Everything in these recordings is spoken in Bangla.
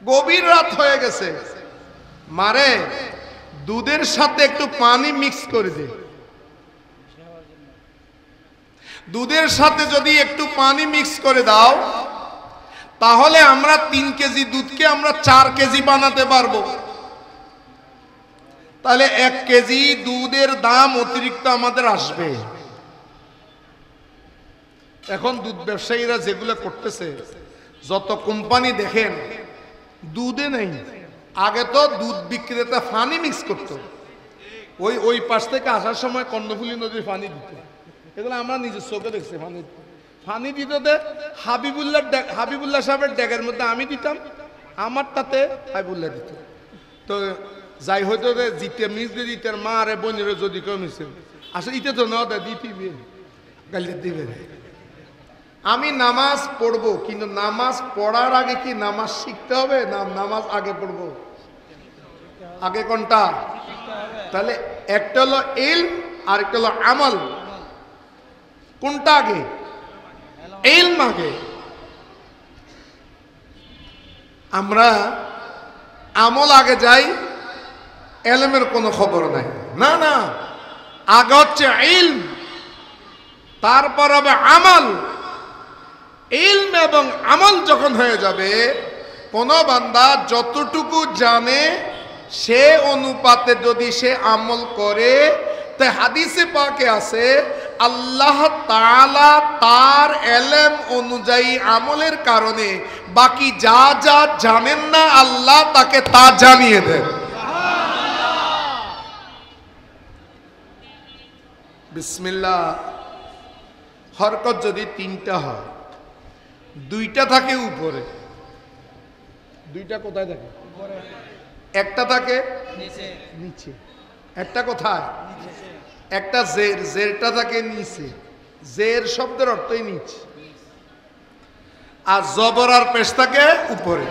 গভীর রাত হয়ে গেছে, মারে দুধের সাথে একটু পানি মিক্স করে দে। দুধের সাথে যদি একটু পানি মিক্স করে দাও তাহলে আমরা 3 কেজি দুধকে আমরা 4 কেজি বানাতে পারবো। তাহলে 1 কেজি দুধের দাম অতিরিক্ত আমাদের আসবে। এখন দুধ ব্যবসায়ীরা যেগুলো করতেছে, যত কোম্পানি দেখেন দুধে নেই, আগে তো দুধ বিক্রেতা পানি মিক্স করতো, ওই পাশ থেকে আসার সময় কর্ণফুলী নদীর পানি দিত। এগুলো আমরা নিজের চোখে দেখছি। পানি দিত দে হাবিবুল্লাহ সাহেবের ড্যাগের মধ্যে আমি দিতাম, আমার তাতে হাবিবুল্লাহ দিত। তো যাই হয়তো জিতে মিস দিয়ে দিতে মা আরে বোনের যদি কেউ মিশে আসলে ইতে তো না দিতে গালিতে দিবে। আমি নামাজ পড়বো, কিন্তু নামাজ পড়ার আগে কি নামাজ শিখতে হবে না নামাজ আগে পড়বো? আগে কোনটা? তাহলে একটা হলো ইলম আর একটা হলো আমল। কোনটা আগে? ইলম আগে। আমরা আমল আগে যাই, ইলমের কোনো খবর নাই। না না, আগে হচ্ছে ইলম, তারপর হবে আমল। ইলম এবং আমল যখন হয়ে যাবে, কোন বান্দা যতটুকু জানে সে অনুপাতে যদি সে আমল করে, তাই হাদিসে পাকে আছে আল্লাহ তাআলা তার ইলম অনুযায়ী আমলের কারণে বাকি যা যা জানেন না আল্লাহ তাকে তা জানিয়ে দেন। বিসমিল্লাহ। হরকত যদি 3টা হয়, 2টা থাকে উপরে, 2টা কোথায় থাকে? একটা থাকে নিচে। একটা কোথায়? একটা জের, জেরটা থাকে নিচে। জের শব্দের অর্থই নিচে, আর জবর আর পেশ থাকে উপরে।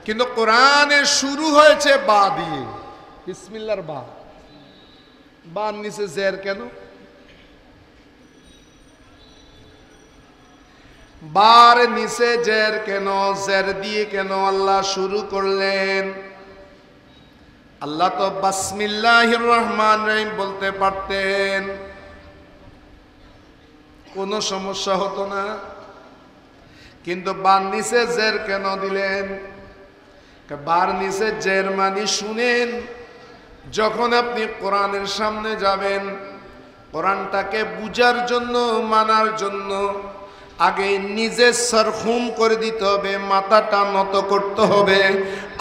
কিন্তু কোরআনে শুরু হয়েছে বা দিয়ে, বিসমিল্লাহর বা। বার নিচে জের কেন? বার নিচে জের কেন? জের দিয়ে কেন আল্লাহ শুরু করলেন? আল্লাহ তো বিসমিল্লাহির রহমানির রহিম বলতে পারতেন, কোনো সমস্যা হতো না। কিন্তু বার নিচে জের কেন দিলেন? বার নিচে জের মানে শুনেন, যখন আপনি কোরআনের সামনে যাবেন, কোরআনটাকে বুঝার জন্য, মানার জন্য আগে নিজে সরখুম করে দিতে হবে, মাথাটা নত করতে হবে।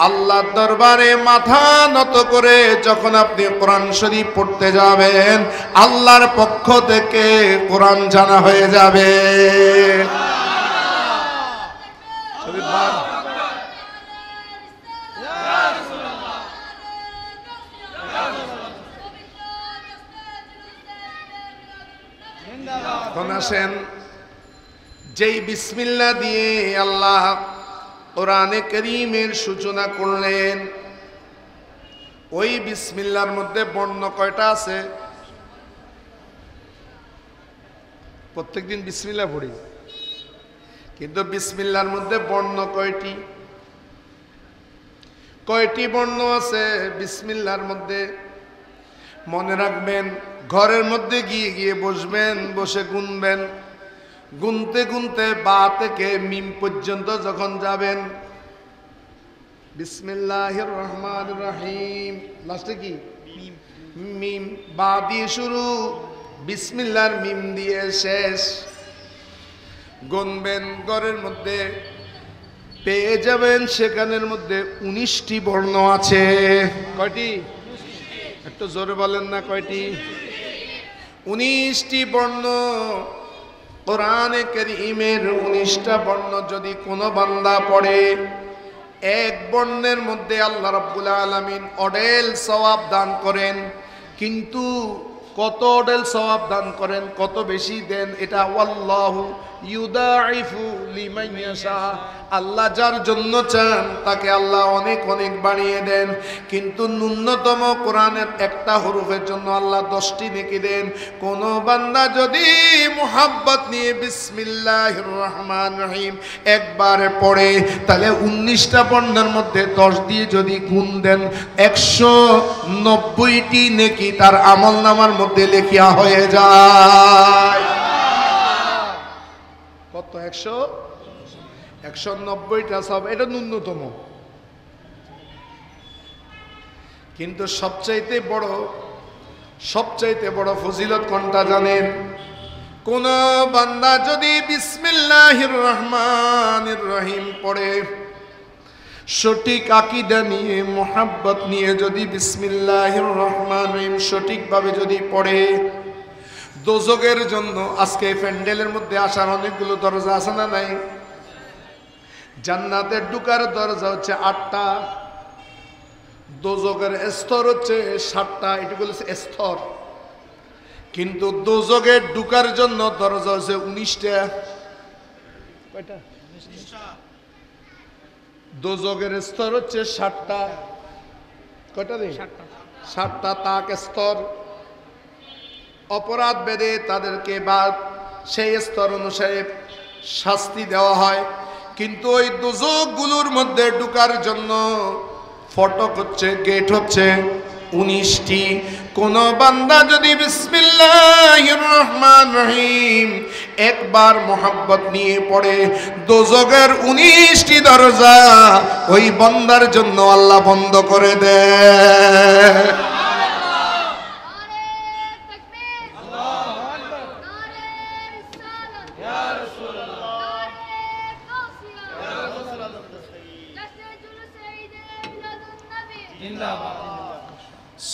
আল্লাহর দরবারে মাথা নত করে যখন আপনি কোরআন শরীফ পড়তে যাবেন, আল্লাহর পক্ষ থেকে কোরআন জানা হয়ে যাবে। এখন আসেন, যেই বিসমিল্লাহ দিয়ে আল্লাহ কোরআনে কারীমের সূচনা করলেন, ওই বিসমিল্লাহর মধ্যে বর্ণ কয়টা আছে? প্রত্যেকদিন বিসমিল্লাহ পড়ি, কিন্তু বিসমিল্লাহর মধ্যে বর্ণ কয়টি? কয়টি বর্ণ আছে বিসমিল্লাহর মধ্যে? মনে রাখবেন, ঘরের মধ্যে গিয়ে গিয়ে বসবেন, বসে গুনবেন। গুনতে গুনতে বা থেকে মিম পর্যন্ত যখন যাবেন, বিসমিল্লাহির রহমানির রহিম, লাস্টে কি? মিম। বা দিয়ে শুরু, বিসমিল্লাহর মিম দিয়ে শেষ। গুনবেন, ঘরের মধ্যে পেয়ে যাবেন সেখানের মধ্যে 19টি বর্ণ আছে। কয়টি? একটু জোরে বলেন না, কয়টি? 19টি বর্ণ। কোরআনে কারীমের 19টা বর্ণ যদি কোনো বান্দা পড়ে, এক বর্ণের মধ্যে আল্লাহ রাব্বুল আলামিন অডেল সওয়াব দান করেন। কিন্তু কত অডেল সওয়াব দান করেন, কত বেশি দেন, এটা আল্লাহু ইউদাইফু লিমান ইয়াশা, আল্লাহ যার জন্য চান তাকে আল্লাহ অনেক অনেক বাড়িয়ে দেন। কিন্তু ন্যূনতম কোরআনের একটা হরফের জন্য আল্লাহ 10টি নেকি দেন। কোন বান্দা যদি মুহাব্বত নিয়ে বিসমিল্লাহির রহমানির রহিম একবার পড়ে, তাহলে 19টা বর্ণের মধ্যে 10 দিয়ে যদি গুণ দেন 190টি নেকি তার আমলনামার মধ্যে লেখিয়া হয়ে যায়। কত? 190টা সব, এটা ন্যূনতম। কিন্তু সবচাইতে বড় ফজিলত কোনটা জানেন? কোন বান্দা যদি বিসমিল্লাহির রহমানির রহিম পড়ে, সঠিক আকীদা নিয়ে মুহাব্বত নিয়ে যদি বিসমিল্লাহির রহমানির রহিম সঠিকভাবে যদি পড়ে, দোজখের জন্য আজকে প্যান্ডেলের মধ্যে আসার অনেকগুলো দরজা আছে না নাই? জান্নাতের ঢুকার দরজা হচ্ছে 8টা, দোজখের স্তর হচ্ছে 7টা, এটুকু হচ্ছে স্তর। কিন্তু দোজখের ঢুকার জন্য দরজা হচ্ছে 19টা। কয়টা? দোজখের স্তর হচ্ছে 7টা। কয়টা রে? 7টা তাক স্তর। অপরাধ বেদে তাদেরকে বা সেই স্তর অনুসারে শাস্তি দেওয়া হয়। কিন্তু ওই দোজখগুলোর মধ্যে ঢুকার জন্য ফটক হচ্ছে, গেট হচ্ছে 19টি। কোন বান্দা যদি বিসমিল্লাহির রহমানির রহিম একবার মুহাব্বত নিয়ে পড়ে, দোজখের 19টি দরজা ওই বান্দার জন্য আল্লাহ বন্ধ করে দেয়।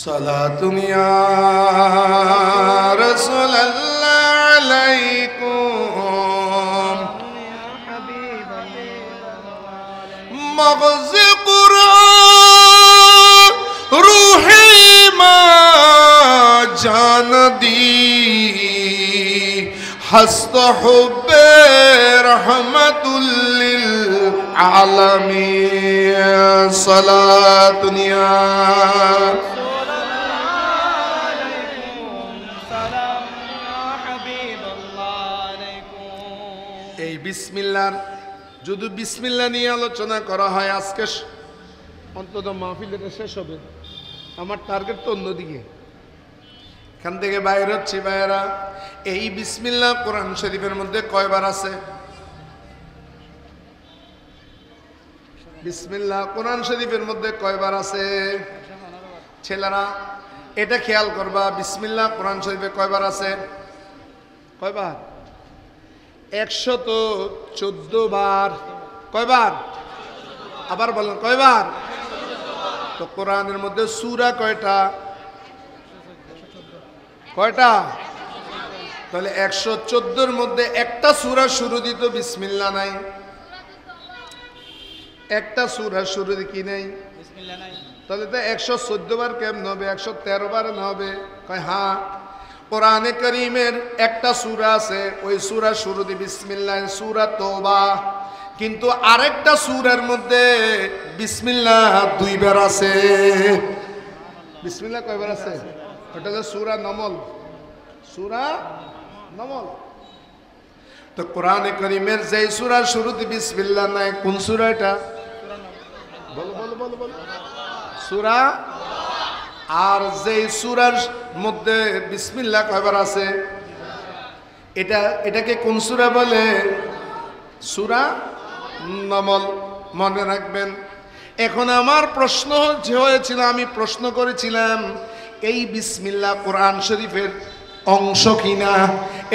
সালাতুন ইয়া রাসূলুল্লাহ আলাইকুম মগজ কুরআন রূহি মা জান দি হস্ত হুব্বে রহমাতুল লিল আলামিন সালাতুন ইয়া এই বিসমিল্লাহর যদি বিসমিল্লাহ নিয়ে আলোচনা করা হয়, আজকে অন্তত মাহফিলটা শেষ হবে। আমার টার্গেট তো অন্যদিকে, এখান থেকে বাইরে হচ্ছে। ভাইয়েরা, এই বিসমিল্লাহ কোরআন শরীফের মধ্যে কয়বার আছে? বিসমিল্লাহ কোরআন শরীফের মধ্যে কয়বার আছে? ছেলেরা এটা খেয়াল করবা, বিসমিল্লাহ কোরআন শরীফে কয়বার আছে? কয়বার? 114 বার। কয়বার? আবার বলেন কয়বার? তো কোরআনের মধ্যে সূরা কয়টা? কয়টা? তাহলে 114-র মধ্যে একটা সূরা শুরু দিত বিসমিল্লাহ নাই, একটা সূরা শুরু কি নেই? বিসমিল্লাহ নাই। তাহলে তো 114 বার কেমন হবে? 113 বার না হবে? কয় হ্যাঁ, কোরআনে কারীমের একটা সূরা আছে, ওই সূরা শুরুতে বিসমিল্লাহ, সূরা তওবা। কিন্তু আরেকটা সূরার মধ্যে বিসমিল্লাহ 2 বার আছে। বিসমিল্লাহ কয়বার আছে? ওটা হলো সূরা নমল। সূরা নমল। তো কোরআনে কারীমের যে সূরা শুরুতে বিসমিল্লাহ নাই, কোন সূরা এটা? বলো বলো বলো বলো। সূরা। আর যে সূরার মধ্যে বিসমিল্লাহ কয়বার আছে? এটাকে কোন সূরা বলে? সূরা নমল। মনে রাখবেন। এখন আমার প্রশ্ন হয়েছিল, আমি প্রশ্ন করেছিলাম, এই বিসমিল্লাহ কোরআন শরীফের অংশ কিনা,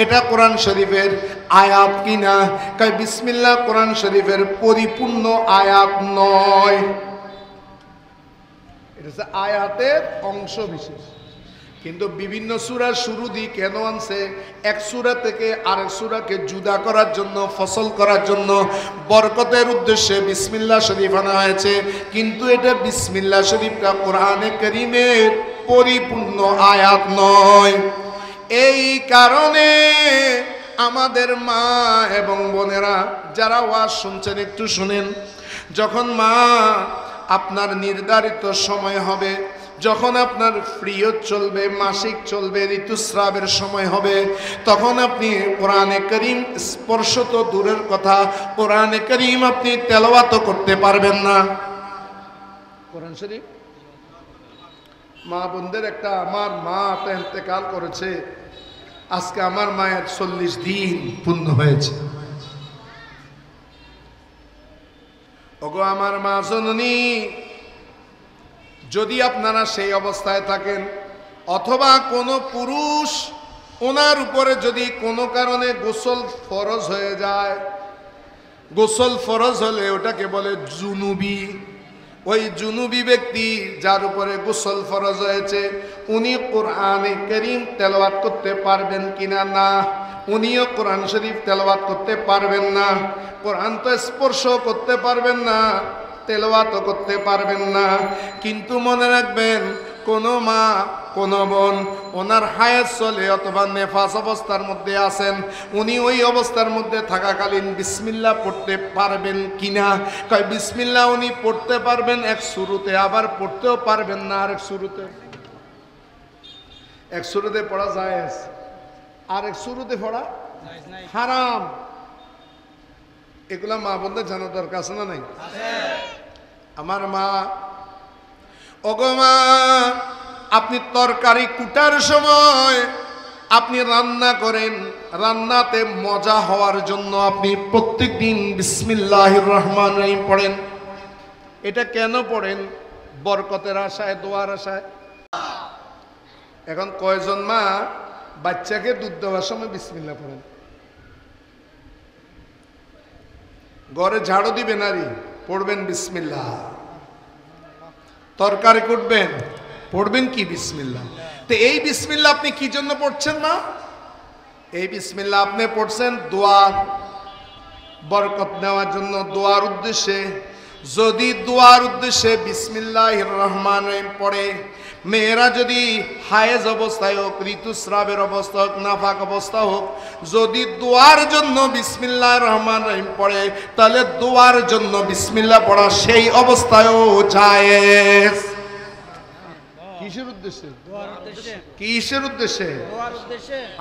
এটা কোরআন শরীফের আয়াত কিনা? কয় বিসমিল্লাহ কোরআন শরীফের পরিপূর্ণ আয়াত নয়, এটা হচ্ছে আয়াতের অংশ বিশেষ। কিন্তু বিভিন্ন সূরার শুরু দিয়ে কেন আনছে? এক সূরা থেকে আরেক সূরাকে জুদা করার জন্য, ফসল করার জন্য, বরকতের উদ্দেশ্যে বিসমিল্লাহ শরীফ আনা হয়েছে। কিন্তু এটা বিসমিল্লাহ শরীফটা কোরআনে কারীমের পরিপূর্ণ আয়াত নয়। এই কারণে আমাদের মা এবং বোনেরা যারা ওয়াজ শুনছেন একটু শুনেন, যখন মা আপনার নির্ধারিত সময় হবে, যখন আপনার পিরিয়ড চলবে, মাসিক চলবে, ঋতুস্রাবের সময় হবে, তখন আপনি কোরআনে কারীম স্পর্শ তো দূরের কথা, কোরআনে কারীম আপনি তেলাওয়াত করতে পারবেন না। কোরআন শরীফ মা বোনদের একটা, আমার মা ইন্তেকাল করেছে, আজকে আমার মায়ের 40 দিন পূর্ণ হয়েছে। ওগো আমার মা জননী, যদি আপনারা সেই অবস্থায় থাকেন অথবা কোনো পুরুষ ওনার উপরে যদি কোনো কারণে গোসল ফরজ হয়ে যায়, গোসল ফরজ হলে ওটাকে বলে জুনুবি। ওই জুনুবি ব্যক্তি যার উপরে গোসল ফরজ হয়েছে উনি কোরআনে কারীম তেলাওয়াত করতে পারবেন কিনা? না, উনিও কোরআন শরীফ তেলাওয়াত করতে পারবেন না। কোরআন তো স্পর্শ করতে পারবেন না, তেলাওয়াত করতে পারবেন না। কিন্তু মনে রাখবেন, কোনো মা কোনো বোন ওনার হায়াত চলে অথবা নেফাস অবস্থার মধ্যে আছেন, উনি ওই অবস্থার মধ্যে থাকাকালীন বিসমিল্লাহ পড়তে পারবেন কিনা? কয় বিসমিল্লাহ উনি পড়তে পারবেন এক শুরুতে, আবার পড়তেও পারবেন না আরেক শুরুতে। এক শুরুতে পড়া জায়েজ, আরেক শুরুতে পড়া হারাম। এগুলা মা বোনদের জানা দরকার আছে না নাই? আমার মা, ওগো মা, আপনি তরকারি কুটার সময় আপনি রান্না করেন, রান্নাতে মজা হওয়ার জন্য আপনি প্রত্যেক দিন বিসমিল্লাহির রহমানির রহিম পড়েন। এটা কেন পড়েন? বরকতের আশায়, দোয়ার আশায়। এখন কয়জন মা বাচ্চাকে দুধ দেওয়ার সময় বিসমিল্লাহ পড়েন? ঘরে ঝাড়ু দিবেন নারী, পড়বেন বিসমিল্লাহ। তরকারি কুটবেন, পড়বেন কি? বিসমিল্লাহ। তো এই বিসমিল্লাহ আপনি কি জন্য পড়ছেন না? এই বিসমিল্লাহ আপনি পড়ছেন দোয়ার বরকত নেওয়ার জন্য, দোয়ার উদ্দেশ্যে। যদি দোয়ার উদ্দেশ্যে বিসমিল্লাহির রহমানির রহিম পড়ে, মেয়েরা যদি হায়েজ অবস্থায় হোক, ঋতুস্রাবের অবস্থা হোক, নাফাক অবস্থা হোক, যদি দোয়ার জন্য বিসমিল্লাহির রহমানির রহিম পড়ে, তাহলে দোয়ার জন্য বিসমিল্লাহ পড়া সেই অবস্থায়ও জায়েজ। কিসের উদ্দেশ্যে? কিসের উদ্দেশ্যে?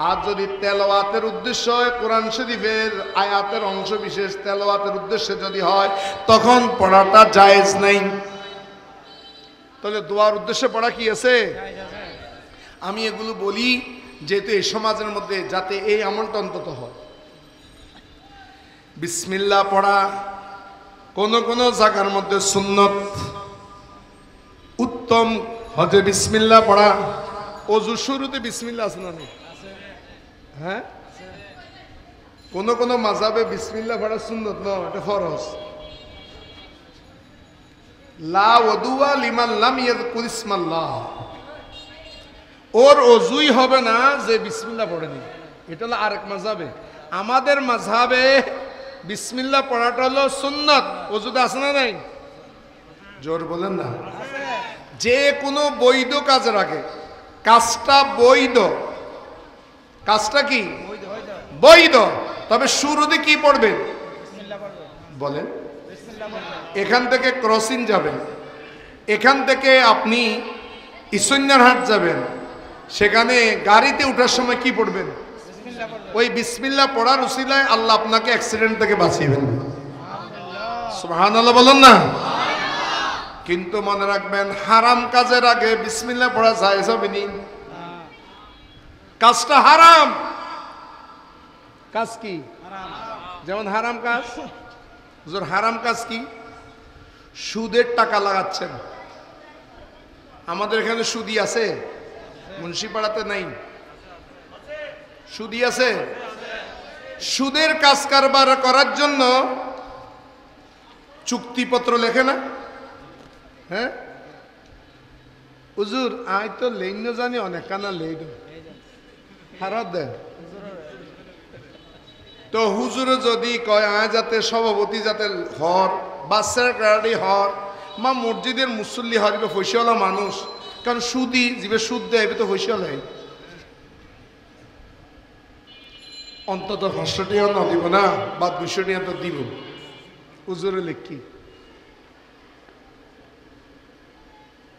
আর যদি তেলাওয়াতের উদ্দেশ্য হয়, কোরআন শরীফের আয়াতের অংশ বিশেষ তেলাওয়াতের উদ্দেশ্যে যদি হয়, তখন পড়াটা জায়েজ নাই। তাহলে দোয়ার উদ্দেশ্যে পড়া কি আছে? আমি এগুলো বলি যেহেতু এই সমাজের মধ্যে যাতে এই আমলটা অন্তত হয়। বিসমিল্লাহ পড়া কোন কোন জায়গার মধ্যে সুন্নত, উত্তম হজে বিসমিল্লাহ পড়া। ওযু শুরুতে বিসমিল্লাহ আছে না? হ্যাঁ, কোন কোন মাযহাবে বিসমিল্লাহ পড়া সুন্নত নয়, এটা ফরজ। লা ওযুয়া লিমান লাম ইয়াযকুর ইসমাল্লাহ। ওর ওযুই হবে না যে বিসমিল্লাহ পড়েনি। এটা হলো আরেক মাযহাবে। আমাদের মাযহাবে বিসমিল্লাহ পড়াটা হলো সুন্নত। ওযুতে আছে না নাই? জোর বলেন না। যে কোনো বৈধ কাজের আগে কাজটা বৈধ, কাজটা কি বৈধ, তবে শুরুতে কি পড়বেন? বলেন। এখান থেকে ক্রসিং যাবেন, এখান থেকে আপনি ঈশ্বরনার হাট যাবেন, সেখানে গাড়িতে ওঠার সময় কি পড়বেন? ওই বিসমিল্লাহ পড়ার উসিলায় আল্লাহ আপনাকে অ্যাক্সিডেন্ট থেকে বাঁচিয়ে ফেলবেন। সুবহানাল্লাহ বলুন না। কিন্তু মনে রাখবেন, হারাম কাজের আগে বিসমিল্লাহ পড়া জায়েজ হবে না। কাজটা হারাম। কাজ কি? যেমন হারাম কাজ। হুজুর হারাম কাজ কি? সুদের টাকা লাগাচ্ছেন। আমাদের এখানে সুদি আছে, মুন্সিপাড়াতে নাই। সুদি আছে। সুদের কাজ কারবার করার জন্য চুক্তিপত্র লেখে না? হ্যাঁ হুজুর, আয় তো লেন জানি অনেক কানা লেন হারাত দেয়। তো হুজুরে যদি কয় আয় যাতে সভাপতি যাতে হর, বাচ্চার ক্যারাডি হর, মা মসজিদের মুসল্লি হরিবে ফসিওয়ালা মানুষ, কারণ সুদি জীবে সুদ দেয় তো ফসিওয়ালাই। অন্তত 500 টাকা না দিব না, বা 200 টাকা তো দিব। হুজুরে লিখি,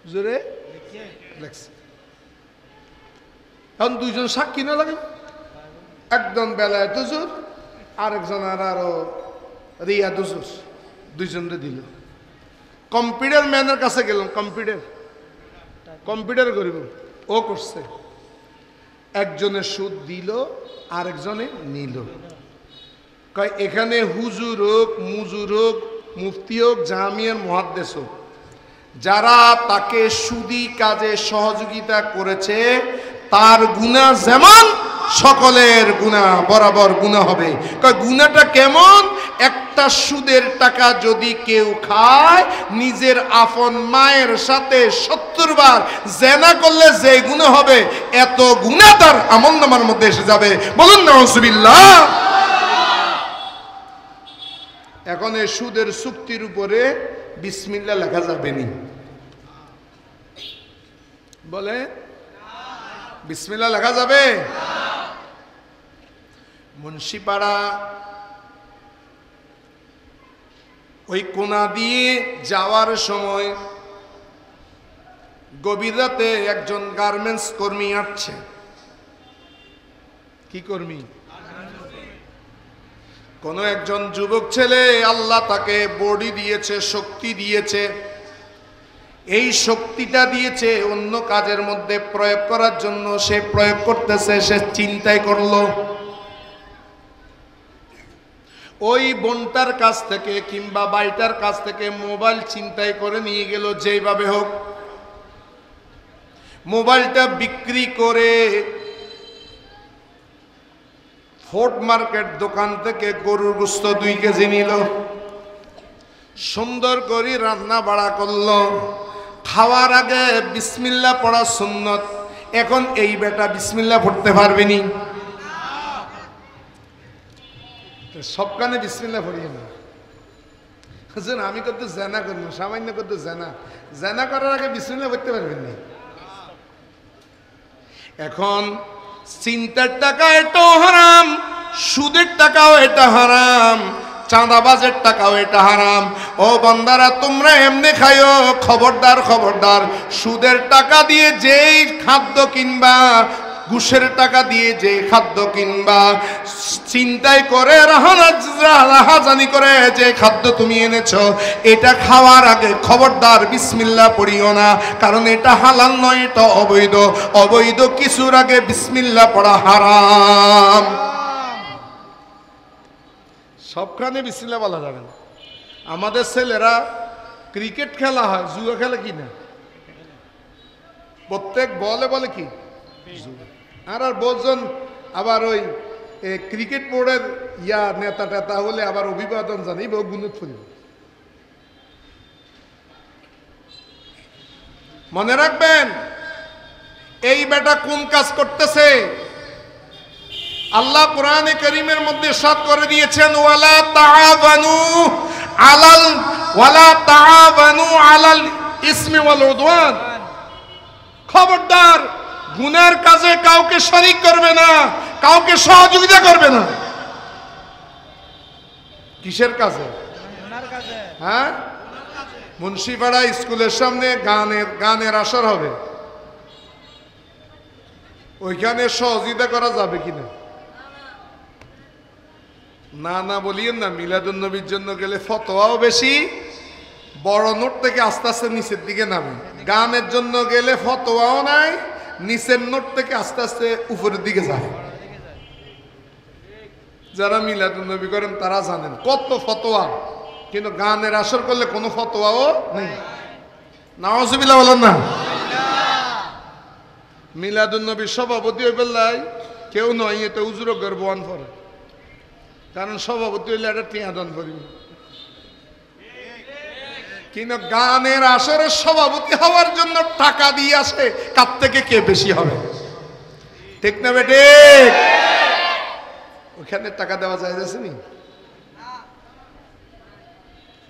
হুজুরে লেখছে। এখন দুইজন সাক্ষী না লাগে, একজন বেলায়েত হুজুর, আরেকজন আরো রিয়াদ হুজুর, দুইজনরে দিল। কম্পিউটার ম্যানের কাছে গেলাম, কম্পিউটার করিব, ও করছে। একজনের সুদ দিল, আরেকজনে নিল। কয় এখানে হুজুর হোক, মুজুর হোক, মুফতি হোক, জামিয়ার মুহাদ্দিস হোক, যারা তাকে সুদি কাজে সহযোগিতা করেছে তার গুনাহ যেমন সকলের গুনাহ বরাবর গুনাহ হবে। কয় গুনাহটা কেমন? একটা সুদের টাকা যদি কেউ খায়, নিজের আপন মায়ের সাথে 70 বার জেনা করলে যে গুনাহ হবে, এত গুনাহ তার আমলনামার মধ্যে এসে যাবে। বলুন নাউজুবিল্লাহ। এখন এই সুদের চুক্তির উপরে বিসমিল্লাহ লেখা যাবে নি? বলে বিসমিল্লাহ লেখা যাবে? মুন্সিপাড়া ওই কোনা দিয়ে যাওয়ার সময় গভীর রাতে একজন গার্মেন্টস কর্মী আসছে। কি কর্মী? কোন একজন যুবক ছেলে, আল্লাহ তাকে বডি দিয়েছে, শক্তি দিয়েছে। এই শক্তিটা দিয়েছে অন্য কাজের মধ্যে প্রয়োগ করার জন্য, সে প্রয়োগ করতেছে। সে চিন্তাই করলো ওই বোনটার কাছ থেকে কিংবা বাইটার কাছ থেকে মোবাইল ছিনতাই করে নিয়ে গেল, যেইভাবে হোক মোবাইলটা বিক্রি করে ফোর্ট মার্কেট দোকান থেকে গরুর গোশত 2 কেজি নিল, সুন্দর করে রান্না বাড়া করলো। খাওয়ার আগে বিসমিল্লাহ পড়া সুন্নত। এখন এই বেটা বিসমিল্লাহ পড়তে পারবেনি, সব কানে বিসমিল্লাহ পড়িয়ে না। আমি কত জেনা করবো, সামান্য কত জেনা করার আগে বিসমিল্লাহ পড়তে পারবেন না। এখন চিন্তার টাকা এটাও হারাম, সুদের টাকাও এটা হারাম, চাঁদাবাজের টাকাও এটা হারাম। ও বান্দারা, তোমরা এমনি খাইও, খবরদার খবরদার। সুদের টাকা দিয়ে যেই খাদ্য কিনবা, ঘুষের টাকা দিয়ে যে খাদ্য কিনবা, চিন্তাই করে রাহাজানি করে যে খাদ্য তুমি এনেছো, এটা খাওয়ার আগে খবরদার বিসমিল্লাহ পড়িও না, কারণ এটা হালাল নয়, এটা অবৈধ। অবৈধ কিছুর আগে বিসমিল্লাহ পড়া হারাম। সবখানে বিসমিল্লাহ বলা যাবে না। আমাদের ছেলেরা ক্রিকেট খেলা হয়, জুয়া খেলে কি না? প্রত্যেক বলে বলে কি আর বলছেন। আবার ওই ক্রিকেট বোর্ডের নেতা টেতা হলে আবার অভিবাদন জানিব, গুণত ফুরিব। মনে রাখবেন, এই বেটা কোন কাজ করতেছে? আল্লাহ কোরআনে কারীমের মধ্যে ইরশাদ করে দিয়েছেন, ওয়ালা তাআওয়ানু আলাল ইসমি ওয়াল উদওয়ান। খবরদার, গুনার কাজে কাউকে শরীক করবে না, কাউকে সহযোগিতা করবে না। কিসের কাজে? হ্যাঁ, মুন্সিপাড়া স্কুলের সামনে গানের আসর হবে, ওইখানে সহযোগিতা করা যাবে কিনা? না না বলিয়েন না। মিলাদুন নবীর জন্য গেলে ফতোয়াও বেশি, বড় নোট থেকে আস্তে আস্তে নিচের দিকে নামে। গানের জন্য গেলে ফতোয়াও নাই, নিচের নোট থেকে আস্তে আস্তে উপরের দিকে যায়। যারা মিলাদুন নবী করেন তারা জানেন কত ফতোয়া, কিন্তু গানের আসর করলে কোনো ফতোয়াও নেই। নাউজুবিল্লাহ বলেন না। মিলাদুন নবীর সভাপতি হয়ে পেলাই কেউ নয়, এতে উজুরো গর্ববান করে, কারণ সভাপতি হইলে একটা টিয়াদন করি। কিন্তু গানের আসরের সভাপতি হওয়ার জন্য টাকা দিয়ে আসে, কার থেকে কে বেশি হবে? ঠিক না বেটে? ওখানে টাকা দেওয়া যায় যায়নি।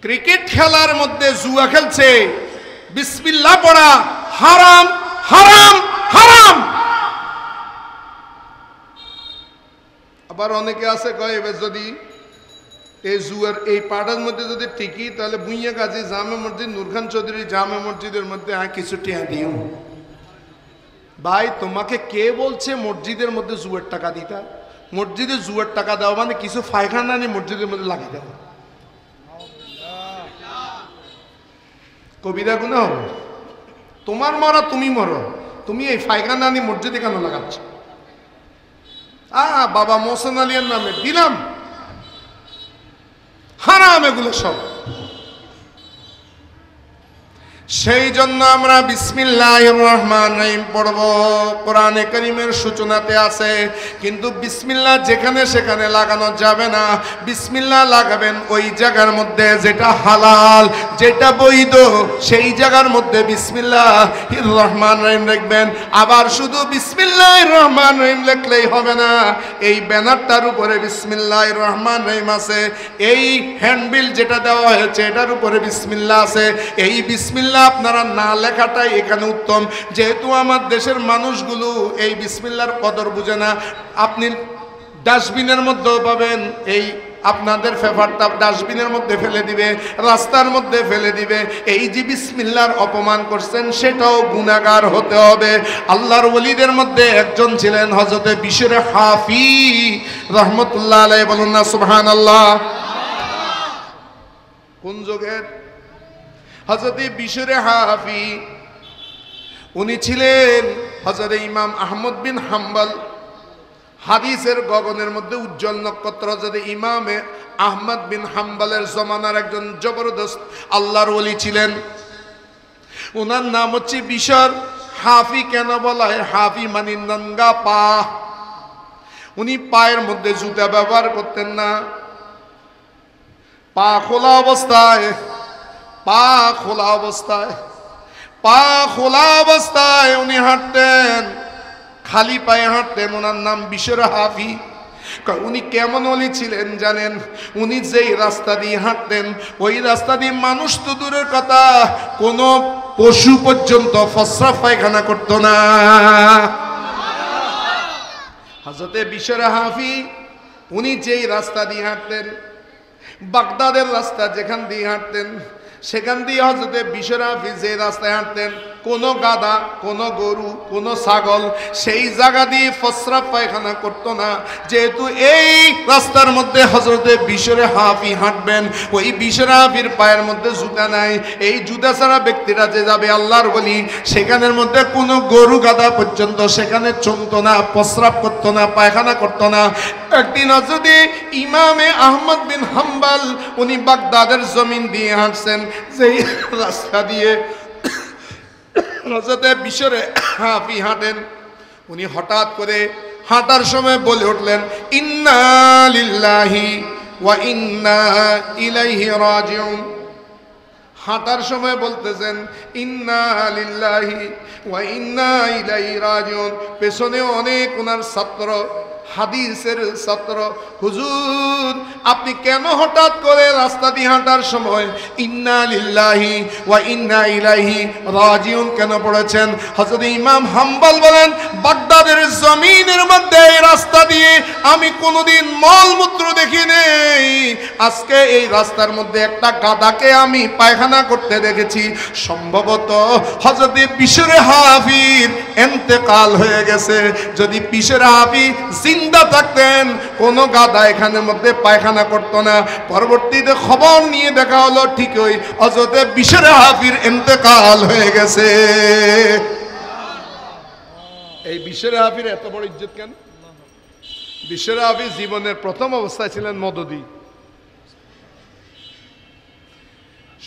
ক্রিকেট খেলার মধ্যে জুয়া খেলছে, বিসমিল্লাহ পড়া হারাম হারাম হারাম। আবার অনেকে আছে কয় এবার যদি এই জুয়ার এই পাড়ার মধ্যে যদি টিকি তাহলে বুইয়া গাজী জামে মসজিদ নূরখান চৌধুরী জামে মসজিদের মধ্যে কিছু টিয়া দিও। ভাই তোমাকে কে বলছে মসজিদের মধ্যে জুয়ার টাকা দিতা? মসজিদে জুয়ার টাকা দেওয়া মানে কিছু পায়খানা নিয়ে মসজিদের মধ্যে লাগিয়ে দেওয়া। কবিরা গুনাহ হবে। তোমার মরা তুমি মরো, তুমি এই পায়খানা নিয়ে মসজিদে কেন লাগাচ্ছ? বাবা মোহসেন আলীর নামে দিলাম, হারাম এগুলো সব। সেই জন্য আমরা বিসমিল্লাহির রহমানির রহিম পড়ব। কোরআনে কারীমের সূচনাতে আছে, কিন্তু বিসমিল্লাহ যেখানে সেখানে লাগানো যাবে না। বিসমিল্লাহ লাগাবেন ওই জায়গার মধ্যে যেটা হালাল, যেটা বৈধ, সেই জায়গার মধ্যে বিসমিল্লাহির রহমানির রহিম লিখবেন। আবার শুধু বিসমিল্লাহির রহমানির রহিম লিখলেই হবে না, এই ব্যানারটার উপরে বিসমিল্লাহির রহমানির রহিম আছে, এই হ্যান্ডবিল যেটা দেওয়া হয়েছে এটার উপরে বিসমিল্লাহ আছে। এই বিসমিল্লাহ আপনারা না লেখাটাই এখানে উত্তম, যেহেতু আমার দেশের মানুষগুলো এই বিসমিল্লাহর কদর বুঝে না। আপনি ডাস্টবিনের মধ্যেও পাবেন, এই আপনাদের পেপারটা ডাস্টবিনের মধ্যে ফেলে দিবে, রাস্তার মধ্যে ফেলে দিবে। এই যে বিসমিল্লাহর অপমান করছেন সেটাও গুনাহগার হতে হবে। আল্লাহর ওলিদের মধ্যে একজন ছিলেন হযরতে বিশর হাফি রাহমাতুল্লাহ আলাইহি, বলুন না সুবহানাল্লাহ। কোন যুগের? হযরতে বিশর হাফি, উনি ছিলেন হযরতে ইমাম আহমদ বিন হাম্বল, হাদিসের গগনের মধ্যে উজ্জ্বল নক্ষত্র। হযরতে ইমামে আহমদ বিন হাম্বলের জমানার একজন জবরদস্ত আল্লাহর ওলি ছিলেন। ওনার নাম হচ্ছে বিশর হাফি। কেন বলা হয় হাফি? মানে নঙ্গা পা। উনি পায়ের মধ্যে জুতা ব্যবহার করতেন না, পা খোলা অবস্থায়, পা খোলা অবস্থায়, পা খোলা অবস্থায় উনি হাঁটতেন, খালি পায়ে হাঁটতেন। ওনার নাম বিশর হাফি। উনি কেমন ওলি ছিলেন জানেন? উনি যেই রাস্তা দিয়ে হাঁটতেন ওই রাস্তা দিয়ে মানুষ তো দূরের কথা, কোনো পশু পর্যন্ত ফসরা পায়খানা করতো না। হযরতে বিশর হাফি উনি যেই রাস্তা দিয়ে হাঁটতেন, বাগদাদের রাস্তা যেখান দিয়ে হাঁটতেন, সেখান দিয়ে হযরতে বিশর হাফি যে রাস্তায় হাঁটতেন, কোন গাধা, কোন গরু, কোন ছাগল সেই জায়গা দিয়ে ফসরা পায়খানা করতো না। যেহেতু এই রাস্তার মধ্যে হযরতে বিশর হাফি হাঁটবেন, ওই বিশর হাফির পায়ের মধ্যে জুতা নাই। এই জুতা ছাড়া ব্যক্তিরা যে যাবে আল্লাহর বলি, সেখানের মধ্যে কোনো গরু গাধা পর্যন্ত সেখানে চমতো না, প্রস্রাব করতো না, পায়খানা করতো না। একদিন হযরতে ইমামে আহমদ বিন হাম্বল উনি বাগদাদের জমিন দিয়ে হাঁটছেন, সেই রাস্তা দিয়ে হযরতে বিশর হাফি হাঁটেন। উনি হঠাৎ করে হাঁটার সময় বলে উঠলেন, ইন্না লিল্লাহি ওয়া ইন্না ইলাইহি রাজিউন। হাঁটার সময় বলতেছেন ইন্না লিল্লাহি ওয়া ইন্না ইলাইহি রাজিউন। পেছনে অনেক ওনার ছাত্র, হাদিসের ছাত্র, হুজুর আপনি কেন হঠাৎ করে রাস্তা দিয়ে হাঁটার সময় ইন্না লিল্লাহি ওয়া ইন্না ইলাইহি রাজিউন কেন পড়েছেন? হযরত ইমাম হাম্বল বলেন, বাগদাদের জমিনের মধ্যে এই রাস্তা দিয়ে আমি কোনোদিন মলমূত্র দেখি নেই। আজকে এই রাস্তার মধ্যে একটা গাধাকে আমি পায়খানা করতে দেখেছি। সম্ভবত হযরত বিশর হাফির ইন্তেকাল হয়ে গেছে। যদি বিশর হাফি জিন্দা থাকতেন কোন গাধা এখানের মধ্যে পায়খানা করতো না। পরবর্তীতে খবর নিয়ে দেখা হলো ঠিকই হযরত বিশর হাফির ইন্তেকাল হয়ে গেছে। এই বিশর হাফির এত বড় ইজ্জত কেন? বিশর হাফি জীবনের প্রথম অবস্থায় ছিলেন মদদি,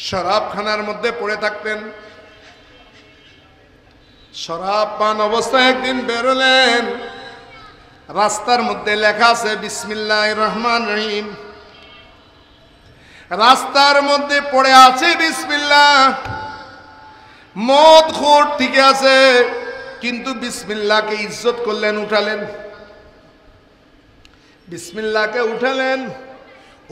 শরাবখানার মধ্যে পড়ে থাকতেন। শরাব পান অবস্থায় একদিন বেরোলেন, রাস্তার মধ্যে লেখা আছে বিসমিল্লাহির রহমানির রহিম, রাস্তার মধ্যে পড়ে আছে বিসমিল্লাহ। মদখোর ঠিক আছে, কিন্তু বিসমিল্লাহকে ইজ্জত করলেন, উঠালেন, বিসমিল্লাহকে উঠালেন।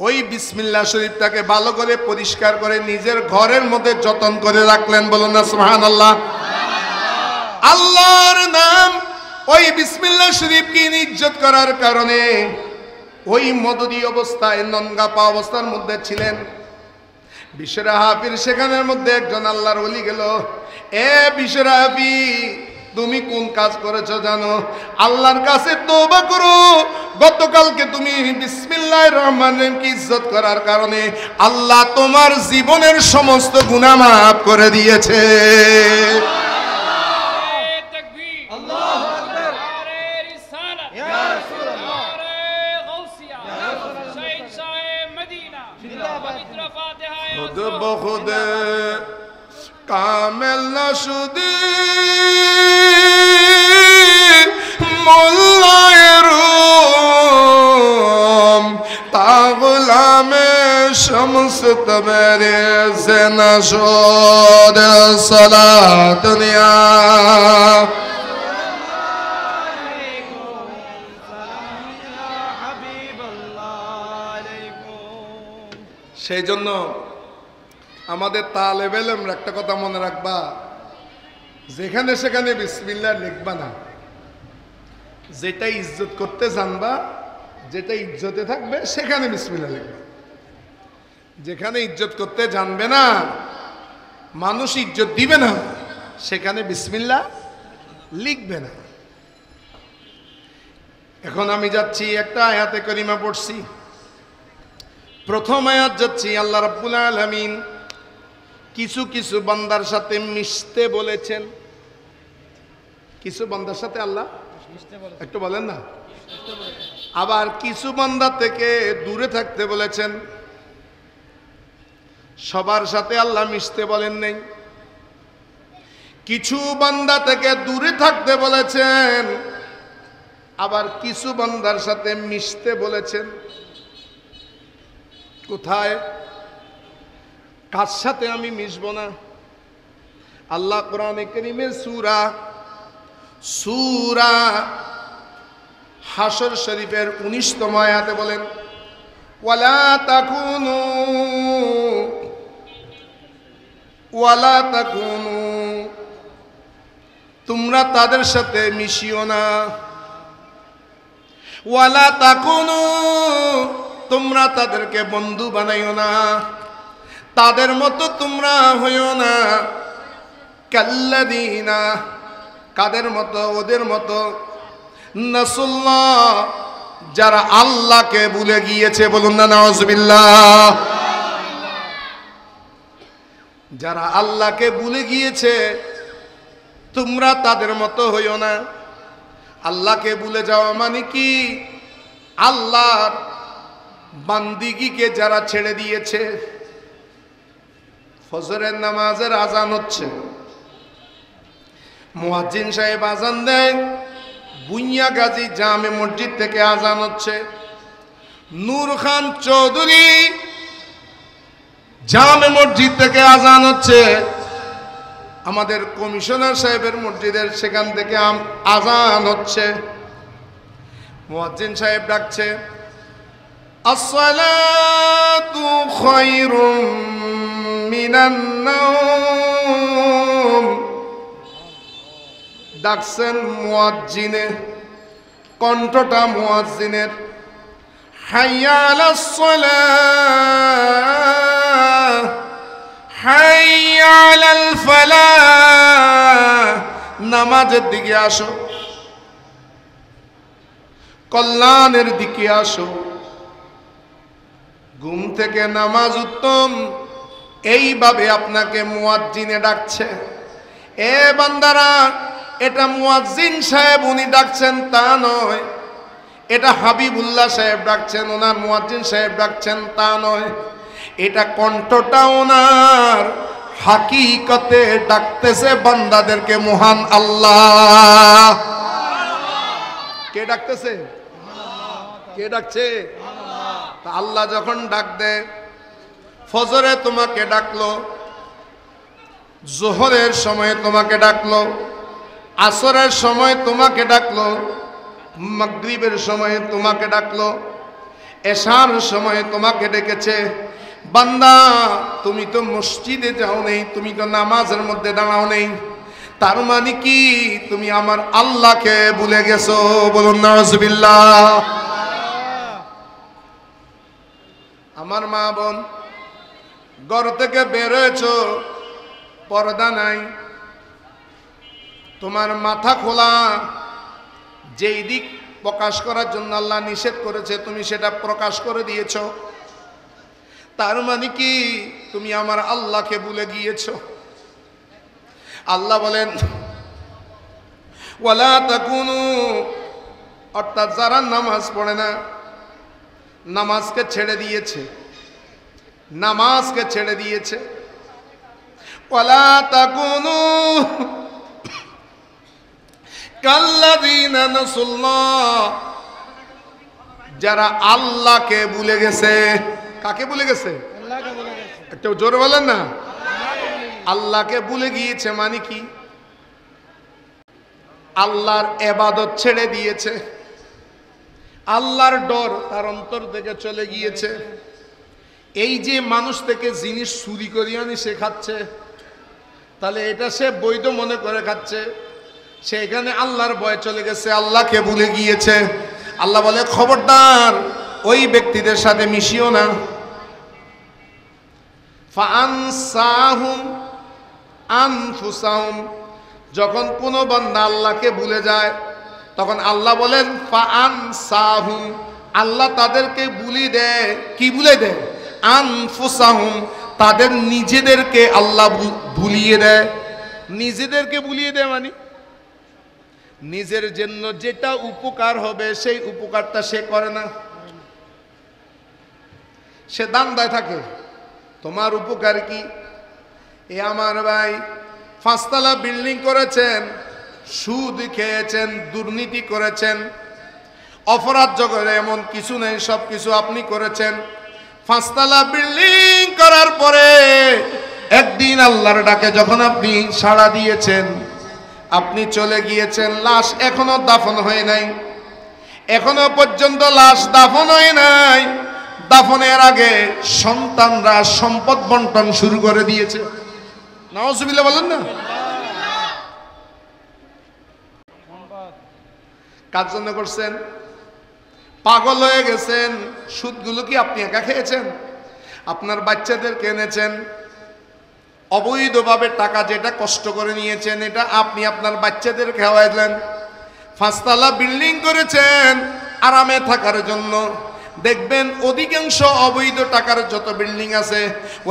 ওই বিসমিল্লাহ শরীফটাকে ভালো করে পরিষ্কার করে নিজের ঘরের মধ্যে যতন করে রাখলেন। বলুন না সুবহানাল্লাহ। আল্লাহর নাম ওই বিসমিল্লাহ শরীফকে ইজ্জত করার কারণে ওই মদদি অবস্থায় নঙ্গাপা অবস্থার মধ্যে ছিলেন। বিশরাহাবির সেখানের মধ্যে একজন আল্লাহর ওলি গেল, এ বিশরাহাবি তুমি কোন কাজ করেছো জানো? আল্লাহর কাছে তওবা করো, গতকালকে তুমি বিসমিল্লাহির রহমানির রহিমকে ইজ্জত করার কারণে আল্লাহ তোমার জীবনের সমস্ত গুনাহ মাফ করে দিয়েছে। खुद बखुद कामिल नशुदी मोल्लाए रूम तागुलामे शम्स तबरेज़ नशुद सला दुनिया। সেই জন্য আমাদের তালেব ইলমরা একটা কথা মনে রাখবা, যেখানে সেখানে বিসমিল্লাহ লিখবা না। যেটা ইজ্জত করতে জানবা, যেটা ইজ্জতে থাকবে সেখানে বিসমিল্লাহ লিখবা। যেখানে ইজ্জত করতে জানবে না, মানুষ ইজ্জত দিবে না, সেখানে বিসমিল্লাহ লিখবে না। এখন আমি যাচ্ছি একটা আয়াতে কারিমা পড়ছি। প্রথম আয়াত যাচ্ছি, আল্লাহ রাব্বুল আলামিন কিছু কিছু বান্দার সাথে মিশতে বলেছেন। কিছু বান্দার সাথে আল্লাহ একটু বলেন না। আবার কিছু বান্দা থেকে দূরে থাকতে বলেছেন। সবার সাথে আল্লাহ মিশতে বলেন নাই। কিছু বান্দা থেকে দূরে থাকতে বলেছেন, আবার কিছু বান্দার সাথে মিশতে বলেছেন। কোথায়, কার সাথে আমি মিশব না? আল্লাহ কোরআনে কারীমে সূরা হাশর শরীফের 19তম আয়াতে বলেন, ওয়ালা তাকুনু তোমরা তাদের সাথে মিশিও না। ওয়ালা তাকুনু তোমরা তাদেরকে বন্ধু বানাইও না, তাদের মতো তোমরা হইও না। কাল্লাযীনা কাদের মতো? ওদের মতো। নাসুল্লাহ যারা আল্লাহকে ভুলে গিয়েছে। বলুন না নাউযুবিল্লাহ। যারা আল্লাহকে ভুলে গিয়েছে তোমরা তাদের মতো হইও না। আল্লাহকে ভুলে যাওয়া মানে কি? আল্লাহর বান্দিগিকে যারা ছেড়ে দিয়েছে। ফজরের নামাজের আজান হচ্ছে, মুয়াজ্জিন সাহেব আজান দেয়, বুইয়া গাজী জামে মসজিদ থেকে আজান হচ্ছে। নূর খান চৌধুরী জামে মসজিদ থেকে আজান হচ্ছে। আমাদের কমিশনার সাহেবের মসজিদের সেখান থেকে আজান হচ্ছে। মুয়াজ্জিন সাহেব ডাকছে, আসসালাতু খায়রুম মিনান নাওম। ডাকছেন মুয়াজ্জিনে, কণ্ঠটা মুয়াজ্জিনের। হাইয়া আলাস সালাহ হাইয়া আলাল ফালাহ। নামাজের দিকে আসো, কল্যাণের দিকে আসো। ঘুম থেকে নামাজ উত্তম, এইভাবে আপনাকে মুয়াজ্জিনে ডাকছে। এ বান্দারা, এটা মুয়াজ্জিন সাহেব উনি ডাকছেন তা নয়। এটা হাবিবুল্লাহ সাহেব ডাকছেন, ওনার মুয়াজ্জিন সাহেব ডাকছেন তা নয়। এটা কণ্ঠটা ওনার হাকিকতে ডাকতেছে বান্দাদেরকে মহান আল্লাহ। কে ডাকতেছে? কে ডাকছে? আল্লাহ যখন ডাক দেয়, ফজরে তোমাকে ডাকলো, জোহরের সময় তোমাকে ডাকলো, আসরের সময় তোমাকে ডাকলো, মাগরিবের সময় তোমাকে ডাকলো, এশার সময় তোমাকে ডেকেছে। বান্দা তুমি তো মসজিদে যাও নেই, তুমি তো নামাজের মধ্যে দাঁড়াও নেই, তার মানে কি তুমি আমার আল্লাহকে ভুলে গেছো? বলুন নাউযুবিল্লাহ। আমার মা বোন, ঘর থেকে বের হয়েছ, পর্দা নাই, তোমার মাথা খোলা, যেই দিক প্রকাশ করার জন্য আল্লাহ নিষেধ করেছে তুমি সেটা প্রকাশ করে দিয়েছ। তার মানে কি তুমি আমার আল্লাহকে ভুলে গিয়েছ। আল্লাহ বলেন ওয়ালা তাকুনু, অর্থাৎ যারা নামাজ পড়ে না, নামাজকে ছেড়ে দিয়েছে, নামাজকে ছেড়ে দিয়েছে, ওয়ালা তাকুনু কাল্লাযীনা নাসুল্লাহ, যারা আল্লাহকে ভুলে গেছে। কাকে ভুলে গেছে? আল্লাহকে ভুলে গেছে। একটু জোরে বলেন না। আল্লাহকে ভুলে গিয়েছে মানে কি? আল্লাহর ইবাদত ছেড়ে দিয়েছে, আল্লাহর ডর তার অন্তর থেকে চলে গিয়েছে। এই যে মানুষ থেকে জিনিস চুরি করে আনি সে খাচ্ছে, তাহলে এটা সে বৈধ মনে করে খাচ্ছে, সেখানে আল্লাহর ভয় চলে গেছে, আল্লাহকে ভুলে গিয়েছে। আল্লাহ বলে খবরদার ওই ব্যক্তিদের সাথে মিশিও না। ফাআনসাহুম আনফুসাহুম, যখন কোনো বান্দা আল্লাহকে ভুলে যায় তখন আল্লাহ বলেন ফাআনসাহুম, আল্লাহ তাদেরকে ভুলিয়ে দেয়। কি ভুলে দেয়? আনফুসাহুম, তাদের নিজেদেরকে আল্লাহ ভুলিয়ে দেয়। নিজেদেরকে ভুলিয়ে দেয় মানে নিজের জন্য যেটা উপকার হবে সেই উপকারটা সে করে না, সে দান্দায় থাকে। তোমার উপকার কি? এ আমার ভাই 5 তলা বিল্ডিং করেছেন, সুদ খেয়েছেন, দুর্নীতি করেছেন, অপরাধ জগতে এমন কিছু নেই, সব কিছু আপনি করেছেন। 5 তলা বিল্ডিং করার পরে একদিন আল্লাহর ডাকে যখন আপনি সাড়া দিয়েছেন, আপনি চলে গিয়েছেন, লাশ এখনো দাফন হয় নাই, এখনো পর্যন্ত লাশ দাফন হয় নাই। দাফনের আগে সন্তানরা সম্পদ বন্টন শুরু করে দিয়েছে। নাউজুবিল্লাহ বলেন না। কার জন্য করছেন? পাগল হয়ে গেছেন। সুদগুলো কি আপনি একা খেয়েছেন? আপনার বাচ্চাদেরকে এনেছেন, অবৈধভাবে টাকা যেটা কষ্ট করে নিয়েছেন এটা আপনি আপনার বাচ্চাদের খাওয়াইলেন। 5 তলা বিল্ডিং করেছেন আরামে থাকার জন্য। দেখবেন অধিকাংশ অবৈধ টাকার যত বিল্ডিং আছে,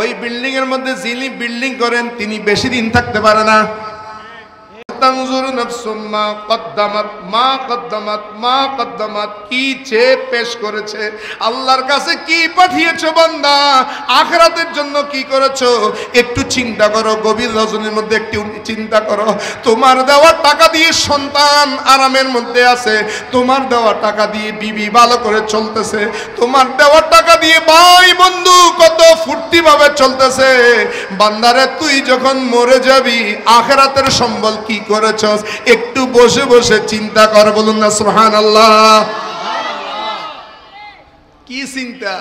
ওই বিল্ডিং এর মধ্যে যিনি বিল্ডিং করেন তিনি বেশি দিন থাকতে পারে না। তানজুর নাফসুম মা কদ্দামাত, কি চেয়ে পেশ করেছে, আল্লাহর কাছে কি পাঠিয়েছো বান্দা, আখিরাতের জন্য কি করেছো, একটু চিন্তা করো। গভীর রজনীর মধ্যে একটু চিন্তা করো। তোমার দেওয়া টাকা দিয়ে সন্তান আরামের মধ্যে আছে, তোমার দেওয়া টাকা দিয়ে বিবি ভালো করে চলতেছে, তোমার দেওয়া টাকা দিয়ে ভাই বন্ধু কত ফুর্তি ভাবে চলতেছে। বান্দারে তুই যখন মরে যাবি আখিরাতের সম্বল কি করেছস একটু বসে বসে চিন্তা কর। বলুন না সুবহানাল্লাহ। কি চিন্তা?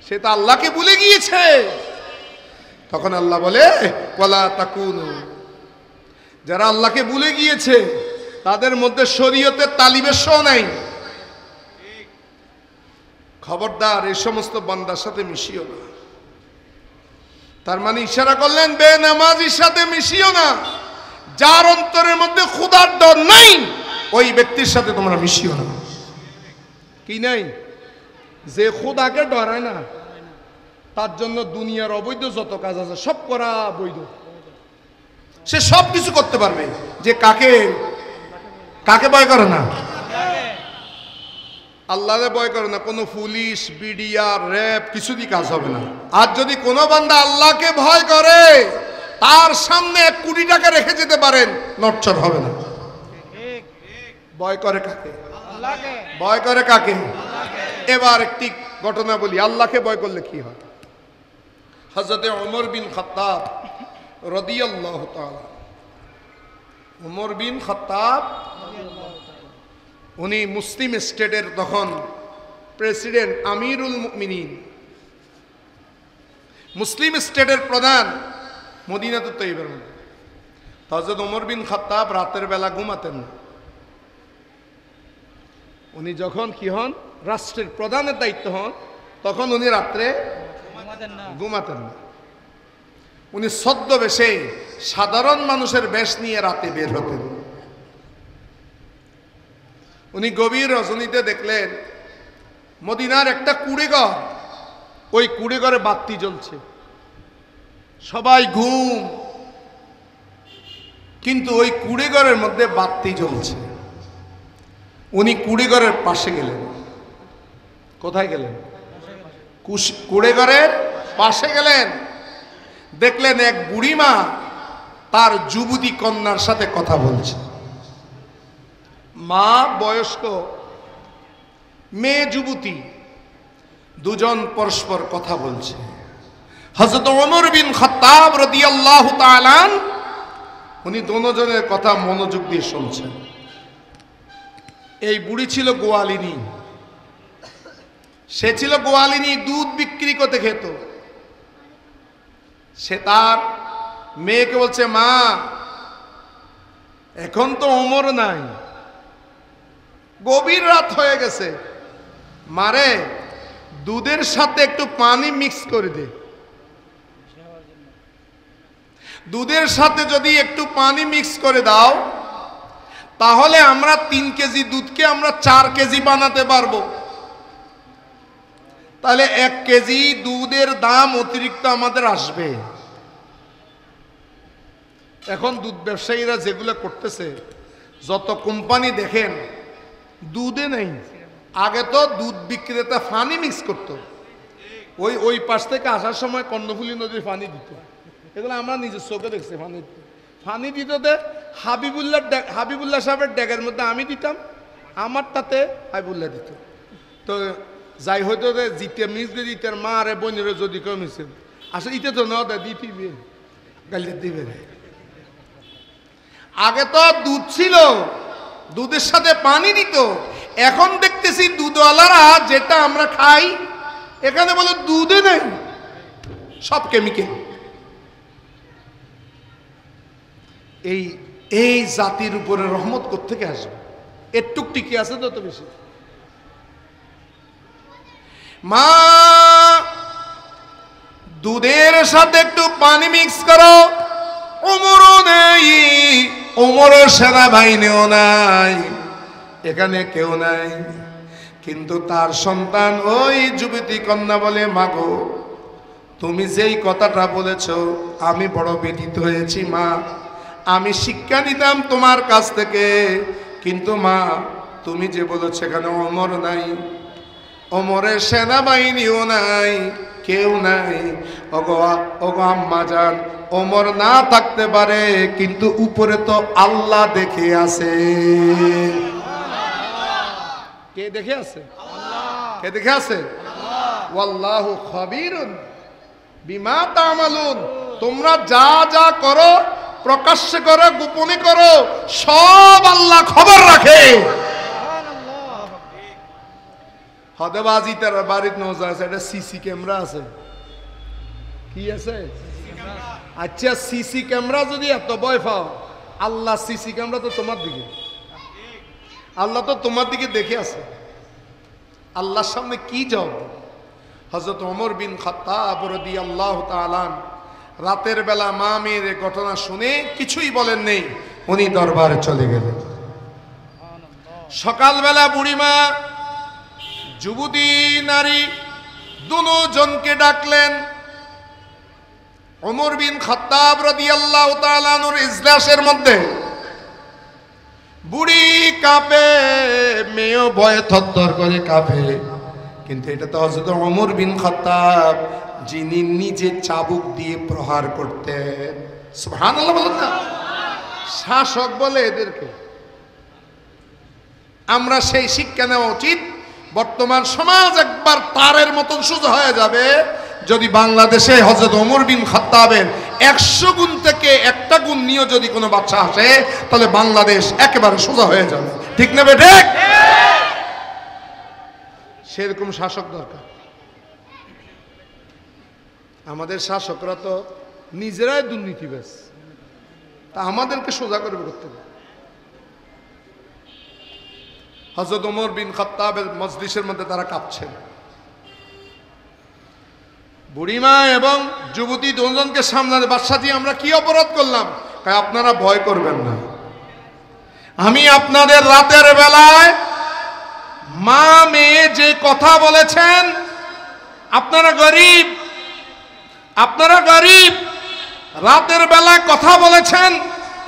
সে তো আল্লাহকে ভুলে গিয়েছে। তখন আল্লাহ বলে ওয়ালা তাকুনু, যারা আল্লাহকে ভুলে গিয়েছে তাদের মধ্যে শরীয়তের তালিবের শো নাই। খবরদার এই সমস্ত বান্দার সাথে মিশিও না। তার মানে ইশারা করলেন বেনামাজির সাথে মিশিও না। যার অন্তরের মধ্যে খোদার ডর নাই ওই ব্যক্তির সাথে তোমরা মিশিও না। কি নাই? যে খোদাকে ডরায় না তার জন্য দুনিয়ার অবৈধ যত কাজ আছে সব করা বৈধ। সে সব কিছু করতে পারবে। যে কাকে কাকে ভয় করে না? আল্লাহরে ভয় করে না, কোনো পুলিশ বিডিআর র্যাব কিছুই কাজ হবে না। আর যদি কোনো বান্দা আল্লাহকে ভয় করে তার সামনে 1 কোটি টাকা রেখে যেতে পারেন, নড়চড় হবে না। ভয় করে কাকে? আল্লাহকে। ভয় করে কাকে? আল্লাহকে। এবার একটি ঘটনা বলি, আল্লাহকে ভয় করলে কি হয়। হযরত ওমর বিন খাত্তাব রাদিয়াল্লাহু তাআলা, ওমর বিন খাত্তাব উনি মুসলিম স্টেটের তখন প্রেসিডেন্ট, আমিরুল মুমিনিন, মুসলিম স্টেটের প্রধান মদিনাতুত তৈয়বার মধ্যে। হযরত ওমর বিন খাত্তাব রাতের বেলা ঘুমাতেন না। উনি যখন কি হন, রাষ্ট্রের প্রধানের দায়িত্ব হন, তখন উনি রাত্রে ঘুমাতেন না। উনি ছদ্মবেশে সাধারণ মানুষের বেশ নিয়ে রাতে বের হতেন। উনি গভীর রজনীতে দেখলেন মদিনার একটা কুড়েঘর, ওই কুড়েঘরে বাতি জ্বলছে, সবাই ঘুম, কিন্তু ওই কুড়েঘরের মধ্যে বাতি জ্বলছে। উনি কুড়েঘরের পাশে গেলেন। কোথায় গেলেন? কুড়েঘরের পাশে গেলেন। দেখলেন এক বুড়িমা তার যুবতী কন্যার সাথে কথা বলছে। মা বয়স্ক, মেয়ে যুবতী, দুজন পরস্পর কথা বলছে। হযরত ওমর বিন খাত্তাব রাদিয়াল্লাহু তাআলা উনি দুজনের কথা মনোযোগ দিয়ে শুনছেন। এই বুড়ি ছিল গোয়ালিনী, সে ছিল গোয়ালিনী, দুধ বিক্রি করতে খেত। সে তার মেয়েকে বলছে, মা এখন তো ওমর নাই, গভীর রাত হয়ে গেছে, মারে দুধের সাথে একটু পানি মিক্স করে দে। দুধের সাথে যদি একটু পানি মিক্স করে দাও তাহলে আমরা 3 কেজি দুধকে আমরা 4 কেজি বানাতে পারবো। তাহলে 1 কেজি দুধের দাম অতিরিক্ত আমাদের আসবে। এখন দুধ ব্যবসায়ীরা যেগুলো করতেছে, যত কোম্পানি দেখেন দুধে নেই। আগে তো দুধ বিক্রেতা পানি মিক্স করতো, ওই পাশ থেকে আসার সময় কর্ণফুলী নদীর পানি দিত। এগুলো আমরা নিজের চোখে দেখছি। পানি দিত হাবিবুল্লাহ সাহেবের ড্যাগের মধ্যে আমি দিতাম, আমার তাতে হাবিবুল্লাহ দিত। তো যাই হয়তো জিতে মিস দিয়ে দিতেন, মা আরে বোনের যদি কেউ মিশে আসলে ইতে তো না দিতে গালিয়ে দিবে। আগে তো দুধ ছিল, দুধের সাথে পানি দিত। এখন দেখতেছি দুধওয়ালারা যেটা আমরা খাই এখানে বলে দুধে নেই, সব কেমিক্যাল। এই জাতির উপরে রহমত কোত্থেকে আসবে? একটু টিকে আছে তত বেশি। মা দুধের সাথে একটু পানি মিক্স করো। ওমরও নেই, ওমরও সেনাবাহিনীও নাই, এখানে কেউ নাই, কিন্তু তার সন্তান ওই যুবতী কন্যা বলে, মাগো তুমি যেই কথাটা বলেছ আমি বড় ব্যথিত হয়েছি মা। আমি শিক্ষা নিতাম তোমার কাছ থেকে, কিন্তু মা তুমি যে বলেছ এখানে ওমর নাই, ওমরের সেনাবাহিনীও নাই, কেউ নাই। ওগো আম্মা জান, ওমর না থাকতে পারে কিন্তু উপরে তো আল্লাহ দেখে আছে। কে দেখে আছে? কে দেখে আছে? ওয়াল্লাহু খাবীরুন বিমা তা'মালুন। তোমরা যা যা করো, প্রকাশ্যে করো গোপনে করো, সব আল্লাহ খবর রাখে। হদেবাজি তার বাড়িতে নজর আছে, একটা সিসি ক্যামেরা আছে। কি আছে? আচ্ছা সিসি ক্যামেরা যদি এত ভয় পাও, আল্লাহ সিসি ক্যামেরা তো তোমার দিকে, আল্লাহ তো তোমার দিকে দেখে আছে। আল্লাহর সামনে কি জবাব? হযরত ওমর বিন খাত্তাব রাদিয়াল্লাহু তাআলা রাতের বেলা মা মেয়ের ঘটনা শুনে কিছুই বলেন নেই, উনি দরবারে চলে গেলেন। সকালবেলা বুড়িমা যুবতী নারী দুজনকে ডাকলেন। ওমর বিন খাত্তাব রাদিয়াল্লাহু তাআলা আনহুর ইজলাসের মধ্যে বুড়ি কাঁপে, মেয়েও ভয়ে থরথর করে কাঁপে। কিন্তু এটা তো হযরত ওমর বিন খাত্তাব, যিনি নিজে চাবুক দিয়ে প্রহার করতেন। সুবহানাল্লাহ বলেন না? শাসক বলে এদেরকে। আমরা সেই শিক্ষা নেওয়া উচিত। বর্তমান সমাজ একবার তারের মতন সোজা হয়ে যাবে যদি বাংলাদেশে হযরত ওমর বিন খাত্তাবের 100 গুণ থেকে একটা গুণ নিয়ে যদি কোনো বাচ্চা আসে, তাহলে বাংলাদেশ একেবারে সোজা হয়ে যাবে। ঠিক না বেঠে? সেরকম শাসক দরকার। আমাদের শাসকরা তো নিজেরাই দুর্নীতিবাজ, তা আমাদেরকে সোজা করবে করতে হবে। হযরত ওমর বিন খাত্তাবের মজলিসের মধ্যে তারা কাঁপছেন। বুড়িমা এবং যুবতী দুজনকে সামনে, বাদশাজি আমরা কি অপরাধ করলাম? আপনারা ভয় করবেন না, আমি আপনাদের রাতের বেলায় মা মেয়ে যে কথা বলেছেন, আপনারা গরিব, রাতের বেলায় কথা বলেছেন,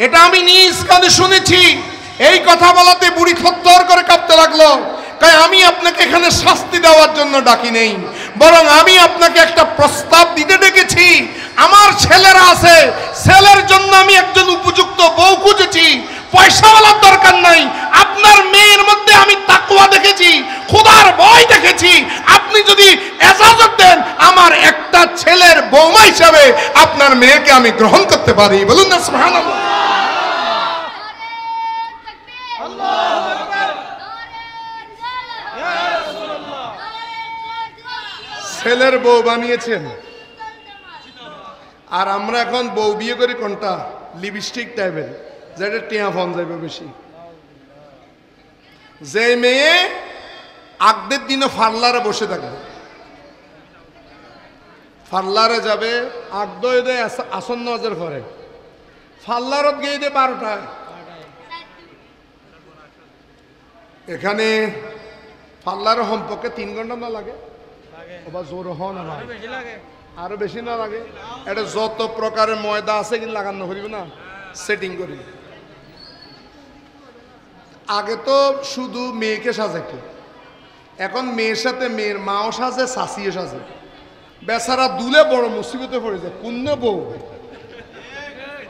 এটা আমি নিজ কানে শুনেছি। এই কথা বলাতে বুড়ি থরথর করে কাঁপতে লাগলো। তাই আমি আপনাকে এখানে শাস্তি দেওয়ার জন্য ডাকি নেই, বরং আমি আপনাকে একটা প্রস্তাব দিতে ডেকেছি। আমার ছেলেরা আছে, ছেলের জন্য আমি একজন উপযুক্ত বউ খুঁজেছি, পয়সাওয়ালার দরকার নাই। আপনার মেয়ের মধ্যে আমি তাকওয়া দেখেছি, খোদার ভয় দেখেছি। আপনি যদি ইজাজত দেন, আমার একটা ছেলের বৌমা হিসাবে আপনার মেয়েকে আমি গ্রহণ করতে পারি। বলুন না সুবহানাল্লাহ। ছেলের বউ বানিয়েছেন, আর আমরা এখন বউ বিয়ে করি কোনটা? লিপস্টিক টাইপের, যেটা টিয়া ফোন যাবে বেশি। যে মেয়ে আগদের দিনে পার্লারে বসে থাকবে, পার্লারে যাবে আগদ আসন্ন নজর পরে, পার্লারত গিয়ে দে 12টায়। এখানে পার্লারের সম্পর্কে 3 ঘন্টা না লাগে? জোর হন আরো বেশি না লাগে? এটা যত প্রকারের ময়দা আছে কিন্তু লাগানো করিব না, সেটিং করি। আগে তো শুধু মেয়েকে সাজাইতো, এখন মেয়ের সাথে মেয়ের মাও সাজে, শাশিও সাজে। বেচারা দুলে বড় মুসিবতে পড়ে যায়। কন্যা বউ,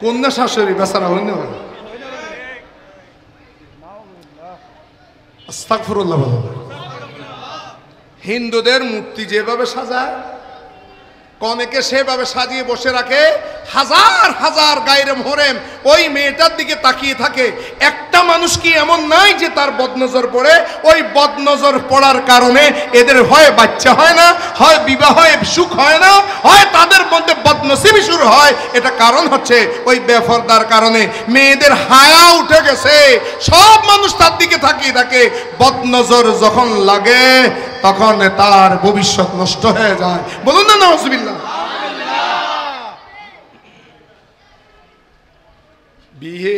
কন্যা শাশুড়ি, বেচারা হইন। আস্তাগফিরুল্লাহ। হিন্দুদের মূর্তি যেভাবে সাজায়, কনেকে সেভাবে সাজিয়ে বসে রাখে, হাজার হাজার গায়রে মোহরেম ওই মেয়েটার দিকে তাকিয়ে থাকে। একটা মানুষ কি এমন নাই যে তার বদনজর পড়ে? ওই বদনজর পড়ার কারণে এদের হয় বাচ্চা হয় না, হয় বিবাহে সুখ হয় না, হয় তাদের মধ্যে বদনসিবি শুরু হয়। এটা কারণ হচ্ছে ওই বেপরদার কারণে। মেয়েদের হায়া উঠে গেছে, সব মানুষ তার দিকে তাকিয়ে থাকে। বদনজর যখন লাগে তখন তার ভবিষ্যৎ নষ্ট হয়ে যায়। বলুন না নাউজুবিল্লাহ। বিয়ে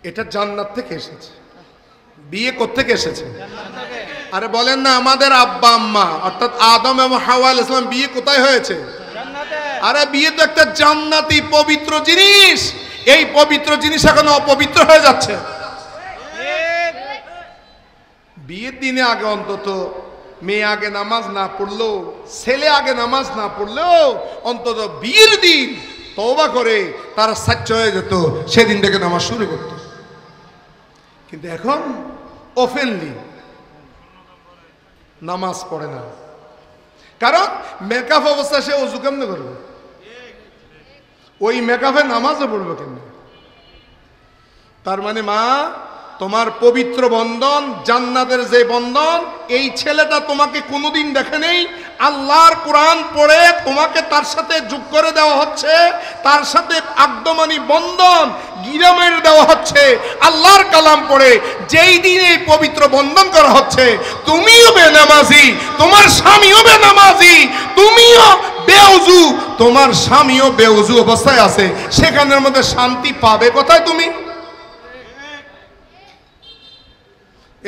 এটা জান্নাত থেকে এসেছে। বিয়ে কোত্থেকে এসেছে? আরে বলেন না, আমাদের আব্বা আম্মা অর্থাৎ আদম এবং হাওয়া আলাইহিস সালাম বিয়ে কোথায় হয়েছে? আরে বিয়ে তো একটা জান্নাতি পবিত্র জিনিস। এই পবিত্র জিনিস এখন অপবিত্র হয়ে যাচ্ছে। বিয়ের দিনে আগে অন্তত মেয়ে আগে নামাজ না পড়লেও, ছেলে আগে নামাজ না পড়লেও অন্তত বিয়ের দিন তওবা করে তারা সাচ্চ হয়ে যেত, সেদিন থেকে নামাজ শুরু করত। কিন্তু এখন ওপেনলি নামাজ পড়ে না, কারণ মেকআপ অবস্থায় সে ওযু কেমনে করবে? ওই মেকআপে নামাজও পড়বে কেমনে? তার মানে মা, তোমার পবিত্র বন্ধন, জান্নাতের যে বন্ধন, এই ছেলেটা তোমাকে কোনোদিন দেখে নেই। আল্লাহর কোরআন পড়ে তোমাকে তার সাথে যোগ করে দেওয়া হচ্ছে, তার সাথে আগদমানি বন্ধন গিরামের দেওয়া হচ্ছে। আল্লাহর কালাম পড়ে যেই দিন এই পবিত্র বন্ধন করা হচ্ছে, তুমিও বেনামাজি, তোমার স্বামীও বেনামাজি, তুমিও বেউজু, তোমার স্বামীও বেউজু অবস্থায় আছে। সেখানের মধ্যে শান্তি পাবে কোথায় তুমি?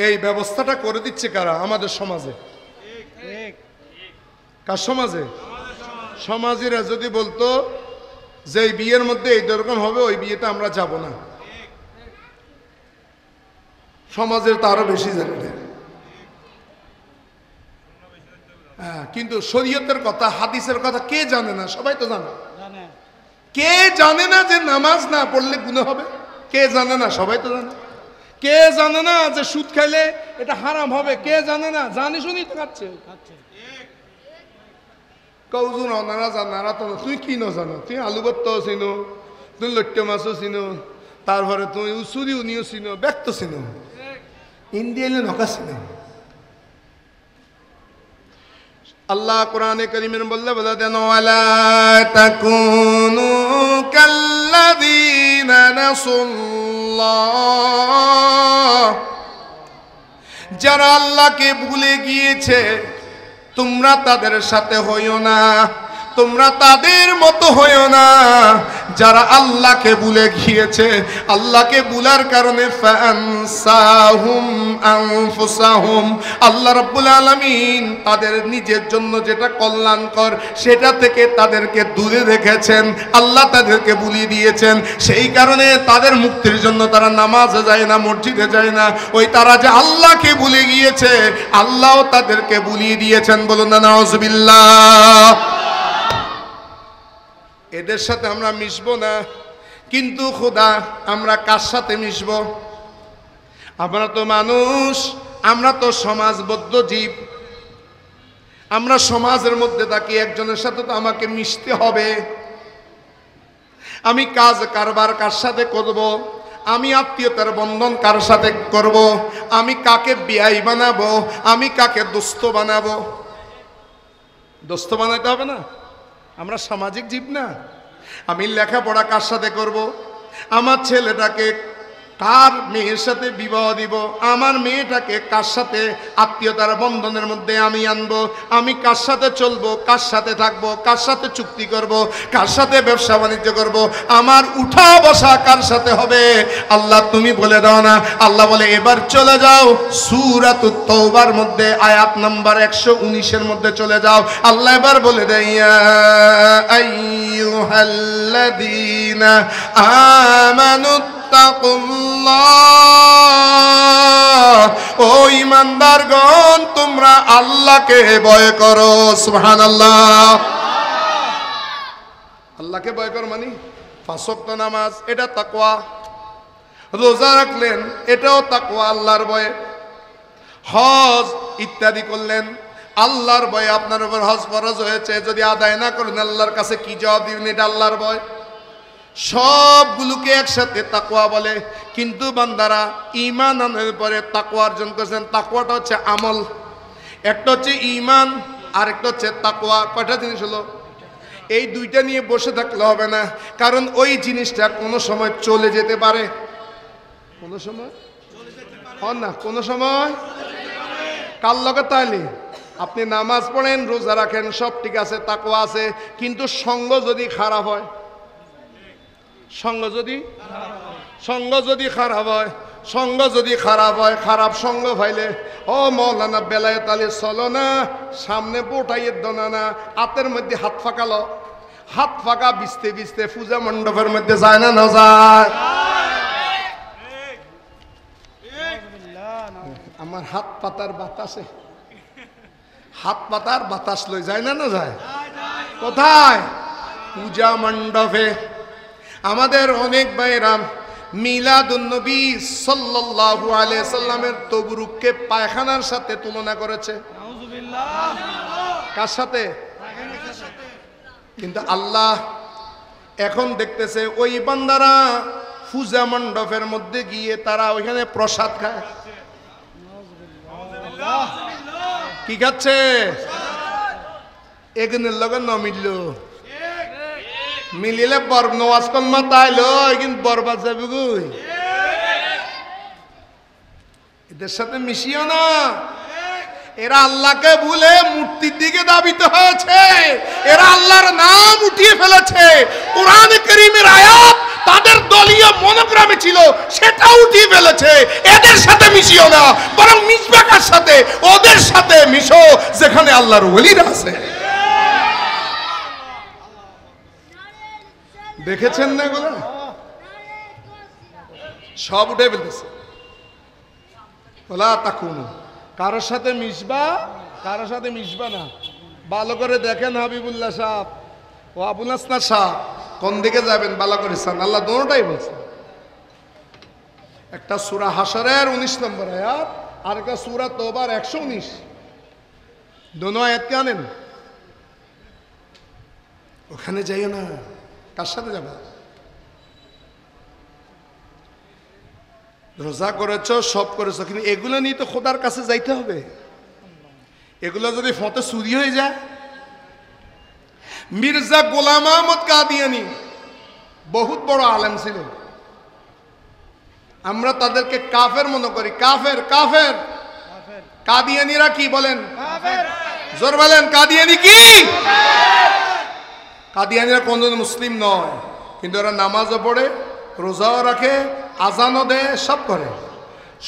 এই ব্যবস্থাটা করে দিচ্ছে কারা? আমাদের সমাজে। কার সমাজে? সমাজীরা যদি বলতো যে এই বিয়ের মধ্যে এই রকম হবে, ওই বিয়েতে আমরা যাব না, সমাজের তো আরো বেশি জানে। হ্যাঁ, কিন্তু শরীয়তের কথা, হাদিসের কথা কে জানে না? সবাই তো জানে। কে জানে না যে নামাজ না পড়লে গুনাহ হবে? কে জানে না? সবাই তো জানে। কে জানে না যে সুদ খাইলে এটা হারাম হবে? কে জানে না? জানি শুনি তো খাচ্ছে। কৌজুন অনারা জানারা তো তুই কি না জানো? তুই আলু ভর্তাও চিনো, তুই লট্ট মাছও চিনো, তারপরে তুই উসুরি উনিও চিনো, ব্যক্ত চিনো, ইন্ডিয়ালে নকা চিনো। আল্লাহ কোরআনে কারীমের বললে বলে দেন, ওয়ালা তাকুনু কাল্লাযীনা নাসুল্লাহ, যারা আল্লাহকে ভুলে গিয়েছে তোমরা তাদের সাথে হইও না, তোমরা তাদের মতো হইও না যারা আল্লাহকে ভুলে গিয়েছে। আল্লাহকে ভুলার কারণে ফানসাহুম আনফুসাহুম, আল্লাহ রাব্বুল আলামিন তাদের নিজের জন্য যেটা কল্যাণকর সেটা থেকে তাদেরকে দূরে রেখেছেন, আল্লাহ তাদেরকে ভুলিয়ে দিয়েছেন। সেই কারণে তাদের মুক্তির জন্য তারা নামাজে যায় না, মসজিদে যায় না। ওই তারা যে আল্লাহকে ভুলে গিয়েছে, আল্লাহও তাদেরকে ভুলিয়ে দিয়েছেন। বলুন না নাউজুবিল্লাহ। এদের সাথে আমরা মিশবো না, কিন্তু খোদা আমরা কার সাথে মিশবো? আমরা তো মানুষ, আমরা তো সমাজবদ্ধ জীব, আমরা সমাজের মধ্যে থাকি। একজনের সাথে তো আমাকে মিশতে হবে। আমি কাজ কারবার কার সাথে করব, আমি আত্মীয়তার বন্ধন কার সাথে করব, আমি কাকে বিয়াই বানাবো, আমি কাকে দোস্ত বানাবো? দোস্ত বানাইতে হবে না? আমরা সামাজিক জীব না? আমি লেখাপড়া কার সাথে করব, আমার ছেলেটাকে কার মেয়ের সাথে বিবাহ দিব, আমার মেয়েটাকে কার সাথে আত্মীয়তার বন্ধনের মধ্যে আমি আনবো, আমি কার সাথে চলবো, কার সাথে থাকবো, কার সাথে চুক্তি করব, কার সাথে ব্যবসা বাণিজ্য করব, আমার উঠা বসা কার সাথে হবে? আল্লাহ তুমি বলে দাও না। আল্লাহ বলে এবার চলে যাও সূরাতুত তাওবার মধ্যে আয়াত নাম্বার 119 মধ্যে চলে যাও। আল্লাহ এবার বলে দেয় ইয়া আইয়ুহাল্লাযীনা আমানু ও ঈমানদারগণ, তোমরা আল্লাহকে ভয় করো। সুবহানাল্লাহ। আল্লাহকে ভয় করো মানে 5 ওয়াক্ত নামাজ, এটা তাকওয়া। রোজা রাখলেন, এটাও তাকওয়া, আল্লাহর ভয়। হজ ইত্যাদি করলেন, আল্লাহর ভয়ে আপনার উপর হজ ফরজ হয়েছে, যদি আদায় না করেন আল্লাহর কাছে কি জবাব দিবেন? এটা আল্লাহর ভয়। সবগুলোকে একসাথে তাকওয়া বলে। কিন্তু বান্দারা ঈমান আনার পরে তাকওয়া অর্জন করেছেন। তাকওয়াটা হচ্ছে আমল, একটা হচ্ছে ঈমান আর একটা হচ্ছে তাকওয়া। কয়টা জিনিস হলো? এই দুইটা নিয়ে বসে থাকলে হবে না, কারণ ওই জিনিসটা কোনো সময় চলে যেতে পারে। কোনো সময় না, কোনো সময় কাল লগে তাইলে আপনি নামাজ পড়েন, রোজা রাখেন, সব ঠিক আছে, তাকওয়া আছে, কিন্তু সঙ্গ যদি খারাপ হয়, সঙ্গ যদি খারাপ হয়, সঙ্গ যদি খারাপ হয়, খারাপ সঙ্গ পাইলে ও মৌলানা বেলায়েত আলী চলো না, সামনে বোটাইয়ের দোনা না, হাতের মধ্যে হাত ফাঁকালো, হাত ফাঁকা বিছতে বিছতে পূজা মণ্ডপের মধ্যে যায় না, না যায়? আমার হাত পাতার বাতাসে, হাত পাতার বাতাস লই যায় না, না যায়? কোথায়? পূজা মণ্ডপে। আমাদের অনেক ভাইরাম মিলাদুন নবী সাল্লাল্লাহু আলাইহি সাল্লামের তবরুককে পায়খানার সাথে তুলনা করেছে। নাউজুবিল্লাহ। কার সাথে? পায়খানার সাথে। কিন্তু আল্লাহ এখন দেখতেছে ওই বান্দারা পূজা মণ্ডপের মধ্যে গিয়ে তারা ওইখানে প্রসাদ খায়। কি খাচ্ছে? এগুনের লগে ন মিলল, মিলিলে নওয়াজ কলমা তাইলো, কিন্তু বরবাদ যাবে গুই। এদের সাথে মিশিও না। এরা আল্লাহকে ভুলে মূর্তির দিকে ধাবিত হয়েছে। এরা আল্লাহর নাম উঠিয়ে ফেলেছে। কোরআনে কারীমের আয়াত তাদের দলীয় মনোগ্রামে ছিল, সেটা উঠিয়ে ফেলেছে। এদের সাথে মিশিও না, বরং মিশবা কার সাথে? ওদের সাথে মিশো যেখানে আল্লাহর ওলিরা আছে। দেখেছেন না এগুলো? সব উঠে ফেলতেছে। বলা তাকুন, কারোর সাথে মিশবা, কারোর সাথে মিশবা না। ভালো করে দেখেন হাবিবুল্লাহ সাহেব ও আবুল হাসনাত সাহেব, কোন দিকে যাবেন ভালো করে চান। আল্লাহ দোনোটাই বলছে। একটা সূরা হাশরের 19 নম্বর আয়াত, আর একটা সূরা তওবার 119। দোনো আয়াতকে আনেন, ওখানে যাইও না। কার সাথে যাবে? রোজা করেছ, সব করেছ, কিন্তু এগুলো নিয়ে তো খোদার কাছে যাইতে হবে। এগুলো যদি ফতে চুরি হয়ে যায়। মির্জা গোলাম আহমদ কাদিয়ানি বহুত বড় আলেম ছিল। আমরা তাদেরকে কাফের মনে করি। কাফের কাফের। কাদিয়ানিরা কি বলেন? জোর বলেন কাদিয়ানি কি? কাদিয়ানিরা কোনদিন মুসলিম নয়, কিন্তু ওরা নামাজও পড়ে, রোজাও রাখে, আজানও দেয়, সব করে।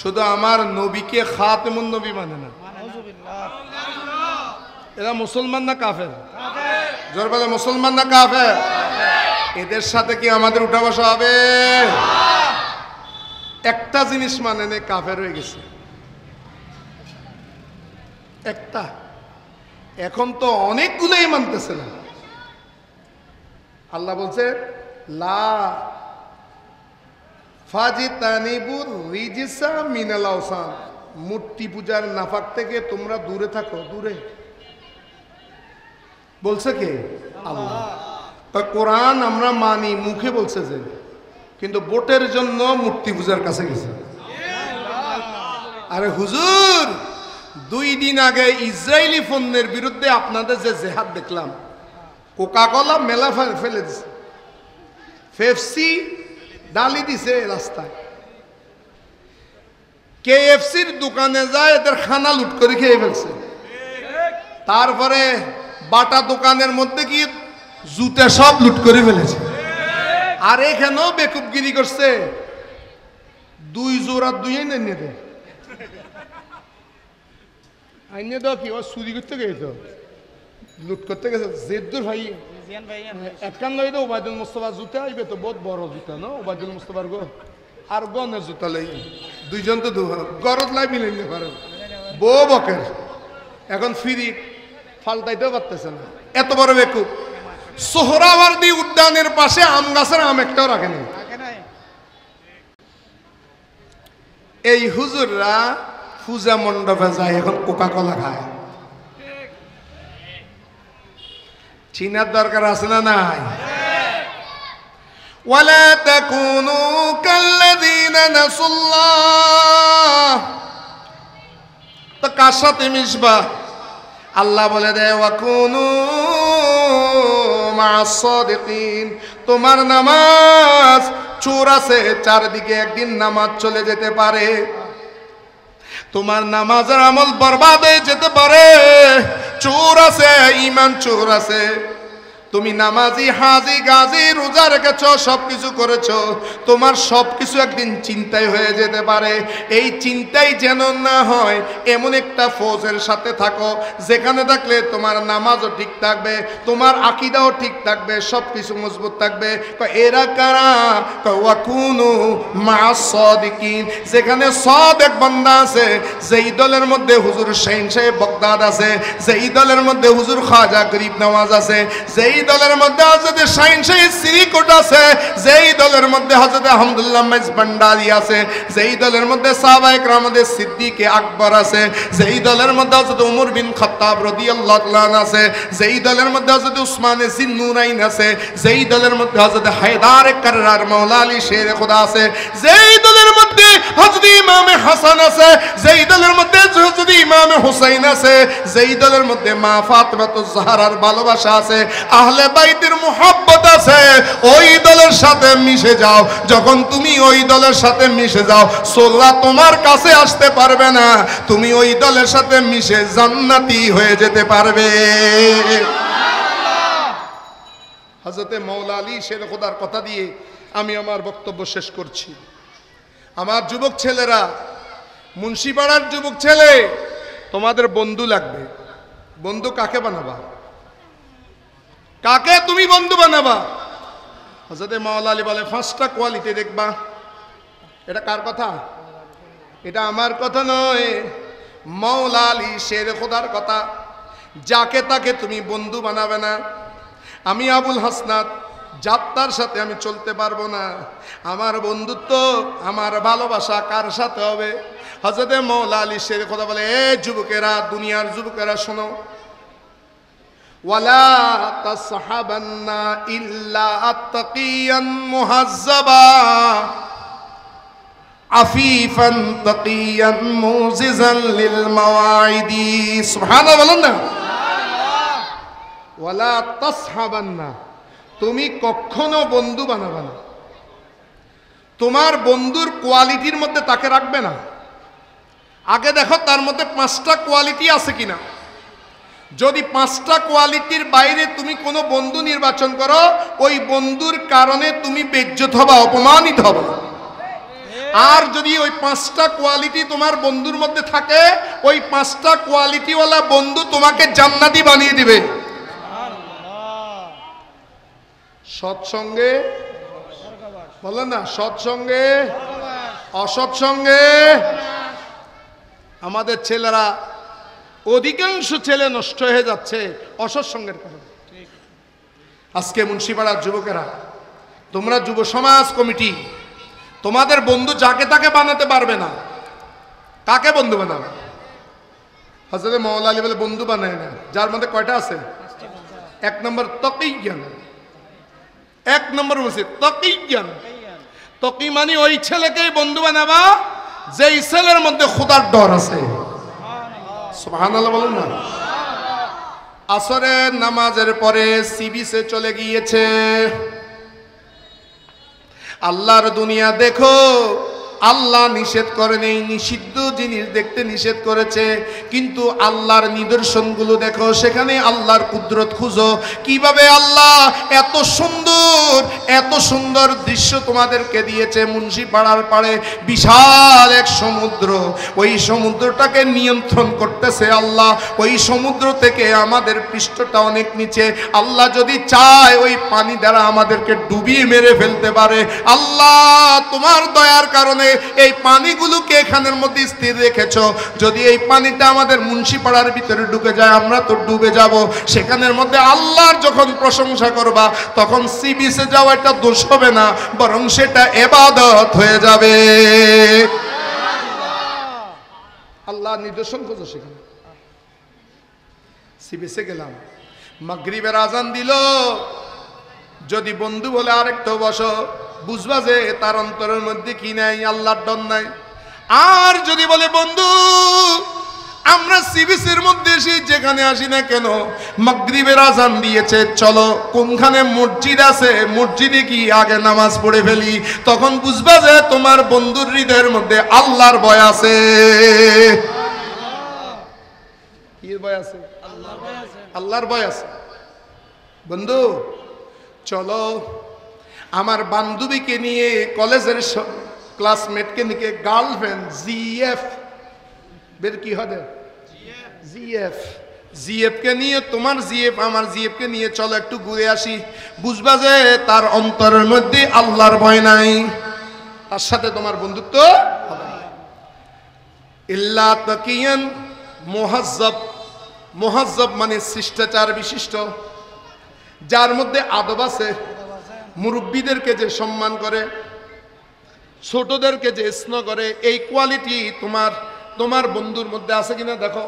শুধু আমার নবীকে খাতেমুন নবী মানে না। এরা মুসলমান না কাফের? জোর বলে মুসলমান না কাফের? এদের সাথে কি আমাদের উঠা বসা হবে? একটা জিনিস মানে নেই, কাফের হয়ে গেছে একটা। এখন তো অনেকগুলোই মানতেছে না। আল্লাহ বলছে লা ফাজিতানিবুর রিজিসা মিনাল আওসান, মূর্তি পূজার নাফাক থেকে তোমরা দূরে থাকো। দূরে বলছে কে? আল্লাহ। কোরআন আমরা মানি, মুখে বলছে যে, কিন্তু ভোটের জন্য মূর্তি পূজার কাছে গেছে। আরে হুজুর, 2 দিন আগে ইসরায়েলি পণ্যের বিরুদ্ধে আপনাদের যে জেহাদ দেখলাম, কোকাকোলা মেলা ফেলে দিছে, পেপসি ডালি দিছে রাস্তায়, কেএফসির দোকানে যায় এদের খানা লুট করে খেয়ে ফেলছে। তারপরে বাটা দোকানের মধ্যে কি জুতা সব লুট করে ফেলেছে। আর এখানেও বেকুবগিরি করছে, 2 জোড়া 2 এনে দে, আইনে দাও কি? ও চুরি করতে গেছে, লুট করতে গেছে। জেদ্দুর ভাই একখান লই দে, ওবায়দুল মুস্তফা জুতা আইবে তো, বহুত বড় জুতা না ওবায়দুল মুস্তফার গো, আর গনের জুতা লই, 2 জন তো গরত লাই মিলে নিতে পারে। বউ বকের এখন ফিরি ফালতাইতেও পারতেছে না, এত বড় বেকুব। সোহরাওয়ার্দী উদ্যানের পাশে আম গাছের আম একটাও রাখেনি। এই হুজুররা পূজা মণ্ডপে যায়, এখন কোকাকোলা খায়। চিনার দরকার আছে না নাই? ওয়ালা তাকুনু কাল্লাযীনা নাসুল্লাহ, তো কার সাথে মিশবা? আল্লাহ বলে দেয় ওয়াকুনু মা'আস সাদিকিন, তোমার নামাজ চোর আছে চারদিকে, একদিন নামাজ চলে যেতে পারে, তোমার নামাজের আমল বরবাদ হয়ে যেতে পারে। চোর আছে, ঈমান চোর আছে। তুমি নামাজি, হাজি, গাজী, রোজা রেখেছো, সবকিছু করেছো, তোমার সবকিছু একদিন চিন্তায় হয়ে যেতে পারে। এই চিন্তাই যেন না হয় এমন একটা ফৌজের সাথে থাকো, যেখানে থাকলে তোমার নামাজও ঠিক থাকবে, তোমার আকীদাও ঠিক থাকবে, সবকিছু মজবুত থাকবে। এরা কারা? ওয়াকুনু মা'আস সাদিকিন, যেখানে সাদেক বান্দা আছে, যেই দলের মধ্যে হুজুর শাইন সাহেব বগদাদ আছে, যেই দলের মধ্যে হুজুর খাজা গরিব নওয়াজ আছে, যেই দলের মধ্যে হযরত শাইন শাহ সিরিকোট আছে, যেই দলের মধ্যে হযরত আহমদুল্লাহ মাইজ ভান্ডারী আছে, যেই দলের মধ্যে সাহাবায়ে কেরামদের সিদ্দিক আকবর আছে, যেই দলের মধ্যে হযরত ওমর বিন খাত্তাব রাদিয়াল্লাহু তাআলা আছে, যেই দলের মধ্যে হযরত উসমান জিন্নুরাইন আছে, যেই দলের মধ্যে হযরত হায়দার কাররার মাওলা আলী শের খোদা আছে, যেই দলের মধ্যে হযরত ইমাম হাসান আছে, যেই দলের মধ্যে হযরত ইমাম হুসাইন আছে, যেই দলের মধ্যে মা ফাতেমাতুজ জাহরার ভালোবাসা আছে, আহলে বাইতের মুহাব্বত আছে, ওই দলের সাথে মিশে যাও। যখন তুমি ওই দলের সাথে মিশে যাও, সোল্লা তোমার কাছে আসতে পারবে না, তুমি ওই দলের সাথে মিশে জান্নাতি হয়ে যেতে পারবে। হযরতে মাওলা আলী শের খোদার কথা দিয়ে আমি আমার বক্তব্য শেষ করছি। আমার যুবক ছেলেরা, মুন্সিপাড়ার যুবক ছেলে, তোমাদের বন্ধু লাগবে। বন্ধু কাকে বানাবা? কাকে তুমি বন্ধু বানাবা? হযরতে মাওলা আলী বলে 5টা কোয়ালিটি দেখবা। এটা কার কথা? এটা আমার কথা নয়, মাওলা আলী শের খোদার কথা। যাকে তাকে তুমি বন্ধু বানাবে না। আমি আবুল হাসনাত যাত্রার সাথে আমি চলতে পারবো না। আমার বন্ধুত্ব, আমার ভালোবাসা কার সাথে হবে? হযরতে মাওলা আলী শের খোদা বলে, এ যুবকেরা, দুনিয়ার যুবকেরা শোনো, ওয়ালা তাসহাবান্না ইল্লা আত্তাকিয়ান মুহাজ্জাবা আফিফান তাকিয়ান মুজিজান লিল মাওয়াইদি। সুবহানাল্লাহ বলেন না? ওয়ালা তাসহাবান্না, তুমি কখনো বন্ধু বানাবে না। তোমার বন্ধুর কোয়ালিটির মধ্যে তাকে রাখবে না। আগে দেখো তার মধ্যে 5টা কোয়ালিটি আছে কিনা। যদি 5টা কোয়ালিটির বাইরে তুমি কোনো বন্ধু নির্বাচন করো, ওই বন্ধুর কারণে তুমি বেইজ্জত হবা, অপমানিত হবা। আর যদি ওই 5টা কোয়ালিটি তোমার বন্ধুর মধ্যে থাকে, ওই 5টা কোয়ালিটিওয়ালা বন্ধু তোমাকে জান্নাতি বানিয়ে দিবে। সৎসঙ্গে, বলেন না, সৎসঙ্গে, অসৎসঙ্গে। আমাদের ছেলেরা, অধিকাংশ ছেলে নষ্ট হয়ে যাচ্ছে অসৎসঙ্গের কারণে। আজকে মুন্সিপাড়ার যুবকেরা, তোমরা যুব সমাজ কমিটি, তোমাদের বন্ধু যাকে তাকে বানাতে পারবে না। কাকে বন্ধু বানাবে? হযরত মাওলানা আলী বলে বন্ধু বানায় না, যার মধ্যে কয়টা আছে? 1 নম্বর তাকিয়ান, 1 নম্বর হচ্ছে তাকিয়ান। তাকি মানে ওই ছেলেকেই বন্ধু বানাবা যেই ছেলের মধ্যে খোদার ডর আছে। সুবহানাল্লাহ বলুন না। আসরের নামাজের পরে সিবিসে চলে গিয়েছে। আল্লাহর দুনিয়া দেখো, আল্লাহ নিষেধ করেন, এই নিষিদ্ধ জিনিস দেখতে নিষেধ করেছে, কিন্তু আল্লাহর নিদর্শনগুলো দেখো, সেখানে আল্লাহর কুদরত খুঁজো। কিভাবে আল্লাহ এত সুন্দর দৃশ্য তোমাদেরকে দিয়েছে। মুন্সিপাড়ার পাড়ে বিশাল এক সমুদ্র, ওই সমুদ্রটাকে নিয়ন্ত্রণ করতেছে আল্লাহ। ওই সমুদ্র থেকে আমাদের পৃষ্ঠটা অনেক নিচে, আল্লাহ যদি চায় ওই পানি দ্বারা আমাদেরকে ডুবিয়ে মেরে ফেলতে পারে। আল্লাহ তোমার দয়ার কারণে এই পানিগুলোকে এখানের মধ্যে স্থির রেখেছো। যদি এই পানিটা আমাদের মুন্সিপাড়ার ভিতরে ঢুকে যায়, আমরা তো ডুবে যাব। সেখানের মধ্যে আল্লাহর যখন প্রশংসা করবা, তখন সি বিচে যাওয়া এটা দোষ হবে না, বরং সেটা ইবাদত হয়ে যাবে। আল্লাহ নিদর্শন খোঁজো। সেখানে সি বিচে গেলাম, মাগরিবের আজান দিল, যদি বন্ধু বলে আরেকটু বসো, বুঝবা যে তার অন্তরের মধ্যে কি নাই, আল্লাহর ডর নাই। আর যদি বলে বন্ধু আমরা সিবিসের মধ্যে এসে যেখানে আসি না কেন, মাগরিবের আজান দিয়েছে, চলো কোনখানে মসজিদ আছে, মসজিদে কি আগে নামাজ পড়ে ফেলি, তখন বুঝবা যে তোমার বন্ধুর হৃদয়ের মধ্যে আল্লাহর ভয় আছে। কি ভয় আছে? আল্লাহর ভয় আছে। বন্ধু চলো, আমার বান্ধবীকে নিয়ে, কলেজের ক্লাসমেটকে নিয়ে, গার্লফ্রেন্ড জিএফ বের কি হবে, জিএফ কে নিয়ে, তোমার জিএফ আমার জিএফ কে নিয়ে চলো একটু ঘুরে আসি। বুঝবা যে তার অন্তরের মধ্যে আল্লাহর ভয় নাই, তার সাথে তোমার বন্ধুত্ব হবে না। ইল্লা তাকিয়ান মুহাজ্জাব, মুহাজ্জাব মানে শিষ্টাচার বিশিষ্ট, যার মধ্যে আদব আছে, মুরব্বীদেরকে যে সম্মান করে, ছোটদেরকে যে স্নেহ করে, এই কোয়ালিটি তোমার বন্ধুর মধ্যে আছে কিনা দেখো।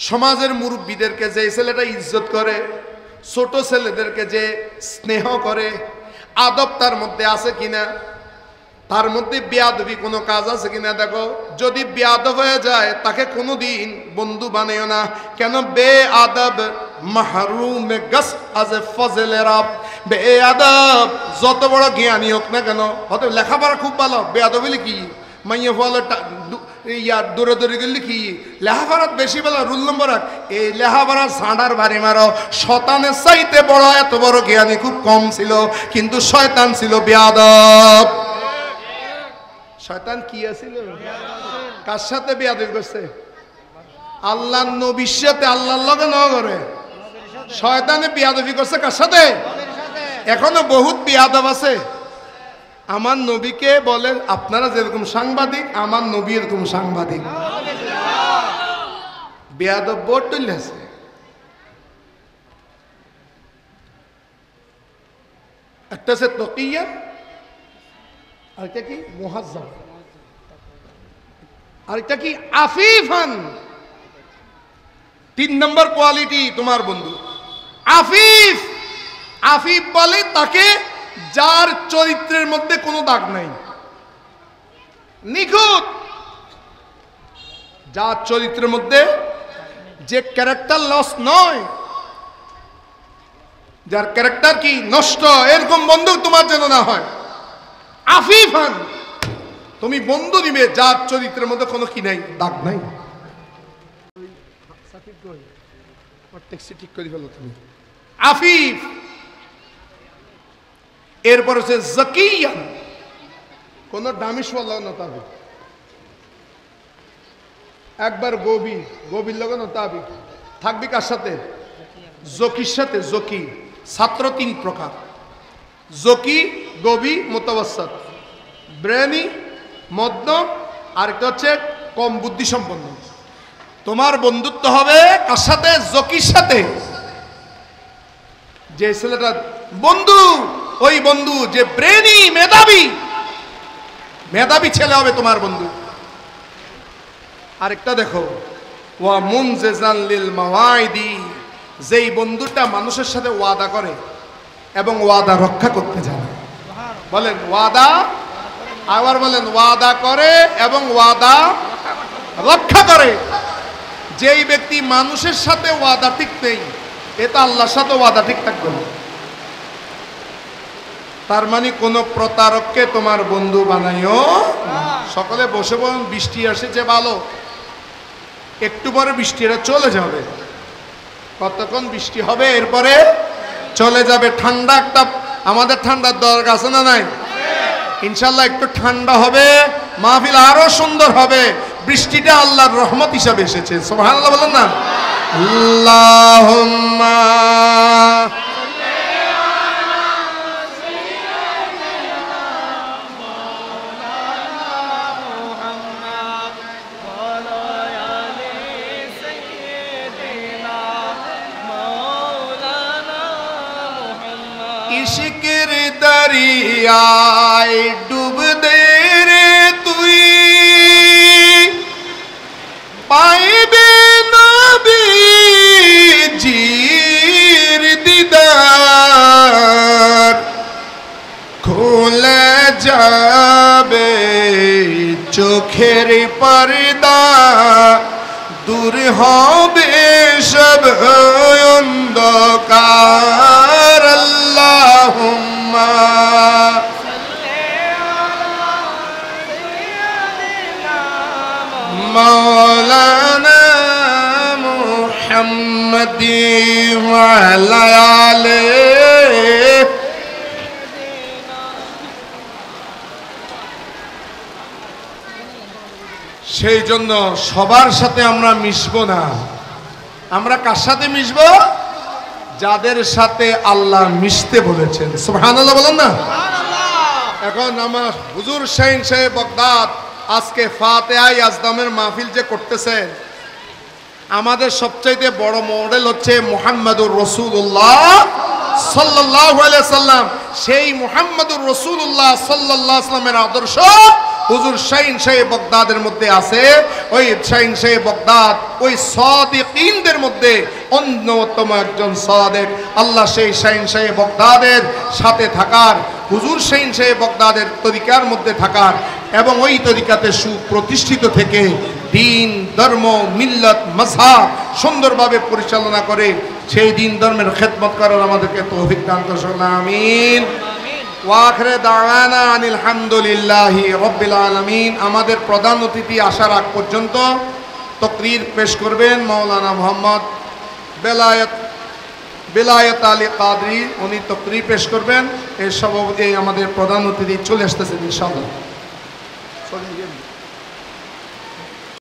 সমাজের মুরব্বীদেরকে যে ছেলেটা ইজ্জত করে, ছোট ছেলেদেরকে যে স্নেহ করে, আদব তার মধ্যে আছে কিনা, তার মধ্যে বেয়াদবি কোনো কাজ আছে কিনা দেখো। যদি বেয়াদব হয়ে যায়, তাকে কোনোদিন বন্ধু বানাইও না। কেন? বেআদব মাহরুম গাস আজ ফজলে রাব। বেআদব যত বড় জ্ঞানী হোক না কেন, হয়তো লেখাপড়া খুব ভালো, বেয়াদব হলে কি মাইয়া ফল ইয়ার দৌড়ে দৌড়ে গেলে কি, লেখাপড়াত বেশি ভালো, রুল নম্বর 1, এই লেখাপড়া ঝাঁড়ার বাড়ি মারো। শয়তানের চাইতে বড় এত বড় জ্ঞানী খুব কম ছিল, কিন্তু শয়তান ছিল বেয়াদব। শয়তান কি আছিল? কার সাথে বেয়াদবি করছে? আল্লাহর নবীর সাথে, আল্লাহর লগে ন করে। শয়তানে বেয়াদবি করছে কার সাথে? এখনো বহুত বেয়াদব আছে। আমার নবীকে বলেন, আপনারা যেরকম সাংবাদিক, আমার নবী এরকম সাংবাদিক। বেয়াদব বোর্ড তুলে আছে। একটা আছে তকিয়া, আরেকটা কি মুহাজ্জাব, আরেকটা কি আফিফান। 3 নম্বর কোয়ালিটি তোমার বন্ধু আফিফ। আফিফ বলে তাকে যার চরিত্রের মধ্যে কোনো দাগ নাই, নিখুঁত, যার চরিত্রের মধ্যে যে ক্যারেক্টার লস নয়, যার ক্যারেক্টার কি নষ্ট, এরকম বন্ধু তোমার যেন না হয়। আফিফান, তুমি বন্ধু দিবে যার চরিত্রের মধ্যে কোনো কি নাই, দাগ নাই। ট্যাক্সি ঠিক করে ফেলো তুমি। আফিফ, এরপর হচ্ছে জাকিয়ান, কোন দামিশওয়ালা না তাবে, একবার গভীর লগে না তাবে থাকবি কার সাথে? জকির সাথে। জকি ছাত্র তিন প্রকার, জকি, গবি, মুতাওয়াসসিত। ব্রেনি, মধ্যম, আরেকটা হচ্ছে কম বুদ্ধি সম্পন্ন। তোমার বন্ধুত্ব হবে কার সাথে? জকির সাথে। যে ছেলেটা বন্ধু, ওই বন্ধু যে ব্রেনি, মেধাবী ছেলে হবে তোমার বন্ধু। আরেকটা দেখো, ওয়া মুনজিজান লিল মাওয়াইদি, যেই বন্ধুটা মানুষের সাথে ওয়াদা করে এবং ওয়াদা রক্ষা করতে জানে। বলেন ওয়াদা, আবার বলেন ওয়াদা করে এবং ওয়াদা রক্ষা করে। যেই ব্যক্তি মানুষের সাথে ওয়াদা ঠিক নেই, এটা আল্লাহর সাথে ওয়াদা ঠিক থাকবে না। তার মানে কোন প্রতারককে তোমার বন্ধু বানাইও। সকলে বসে বলুন, বৃষ্টি আসেছে ভালো, একটু পরে বৃষ্টিটা চলে যাবে। কতক্ষণ বৃষ্টি হবে, এরপরে চলে যাবে। ঠান্ডা একটা আমাদের ঠান্ডার দরকার আছে না নাই? ইনশাল্লাহ একটু ঠান্ডা হবে, মাহফিল আরো সুন্দর হবে। বৃষ্টিটা আল্লাহর রহমত হিসাবে এসেছে। সুবহানাল্লাহ বলেন না? আল্লাহুম্মা ইশকের দরিয়ায় ডুব দে রে তুই, পাইবে নবীজির দিদার, খুলে যাবে চোখের পর্দা, দূর হবে সব অন্ধকার। আল্লাহুম্মা মাওলানা মুহাম্মাদি ওয়া আলা আলিহি। সেই জন্য সবার সাথে আমরা মিশবো না। আমরা কার সাথে মিশবো? যাদের সাথে আল্লাহ মিশতে বলেছেন। সুবহানাল্লাহ বলেন না? এখন আমার হুজুর শাহীন সাহেব বাগদাদ আজকে ফাতিহা আজদামের মাহফিল যে করতেছেন, আমাদের সবচাইতে বড় মডেল হচ্ছে মুহাম্মদুর রাসূলুল্লাহ সাল্লাল্লাহু আলাইহি সাল্লাম। সেই মুহাম্মদুর রাসূলুল্লাহ সাল্লাল্লাহু আলাইহি সাল্লামের আদর্শ হুজুর শাহীন সাহেব বাগদাদের মধ্যে আছে। ওই শাহীন সাহেব বাগদাদ ওই সাদিকীনদের মধ্যে অন্যতম একজন সাদেক। আল্লাহ সেই শাহীন সাহেব বাগদাদের সাথে থাকার, হুজুর শাহীন সাহেব বাগদাদের তরিকার মধ্যে থাকার এবং ওই তরিকাতে সুপ্রতিষ্ঠিত থেকে দিন, ধর্ম, মিল্লাত, মাযহাব সুন্দরভাবে পরিচালনা করে সেই দিন ধর্মের খেদমত করার আমাদেরকে তৌফিক দান করুন। আমিন। ওয়াখির দাওয়ানা আনিল হামদুলিল্লাহি রাব্বিল আলামিন। আমাদের প্রধান অতিথি আসার আগ পর্যন্ত তাকরীর পেশ করবেন মাওলানা মুহাম্মদ বেলায়েত আলী কাদরি। উনি তাকরীর পেশ করবেন। এর সভাপতি আমাদের প্রধান অতিথি চলে আসতেছেন ইনশাআল্লাহ।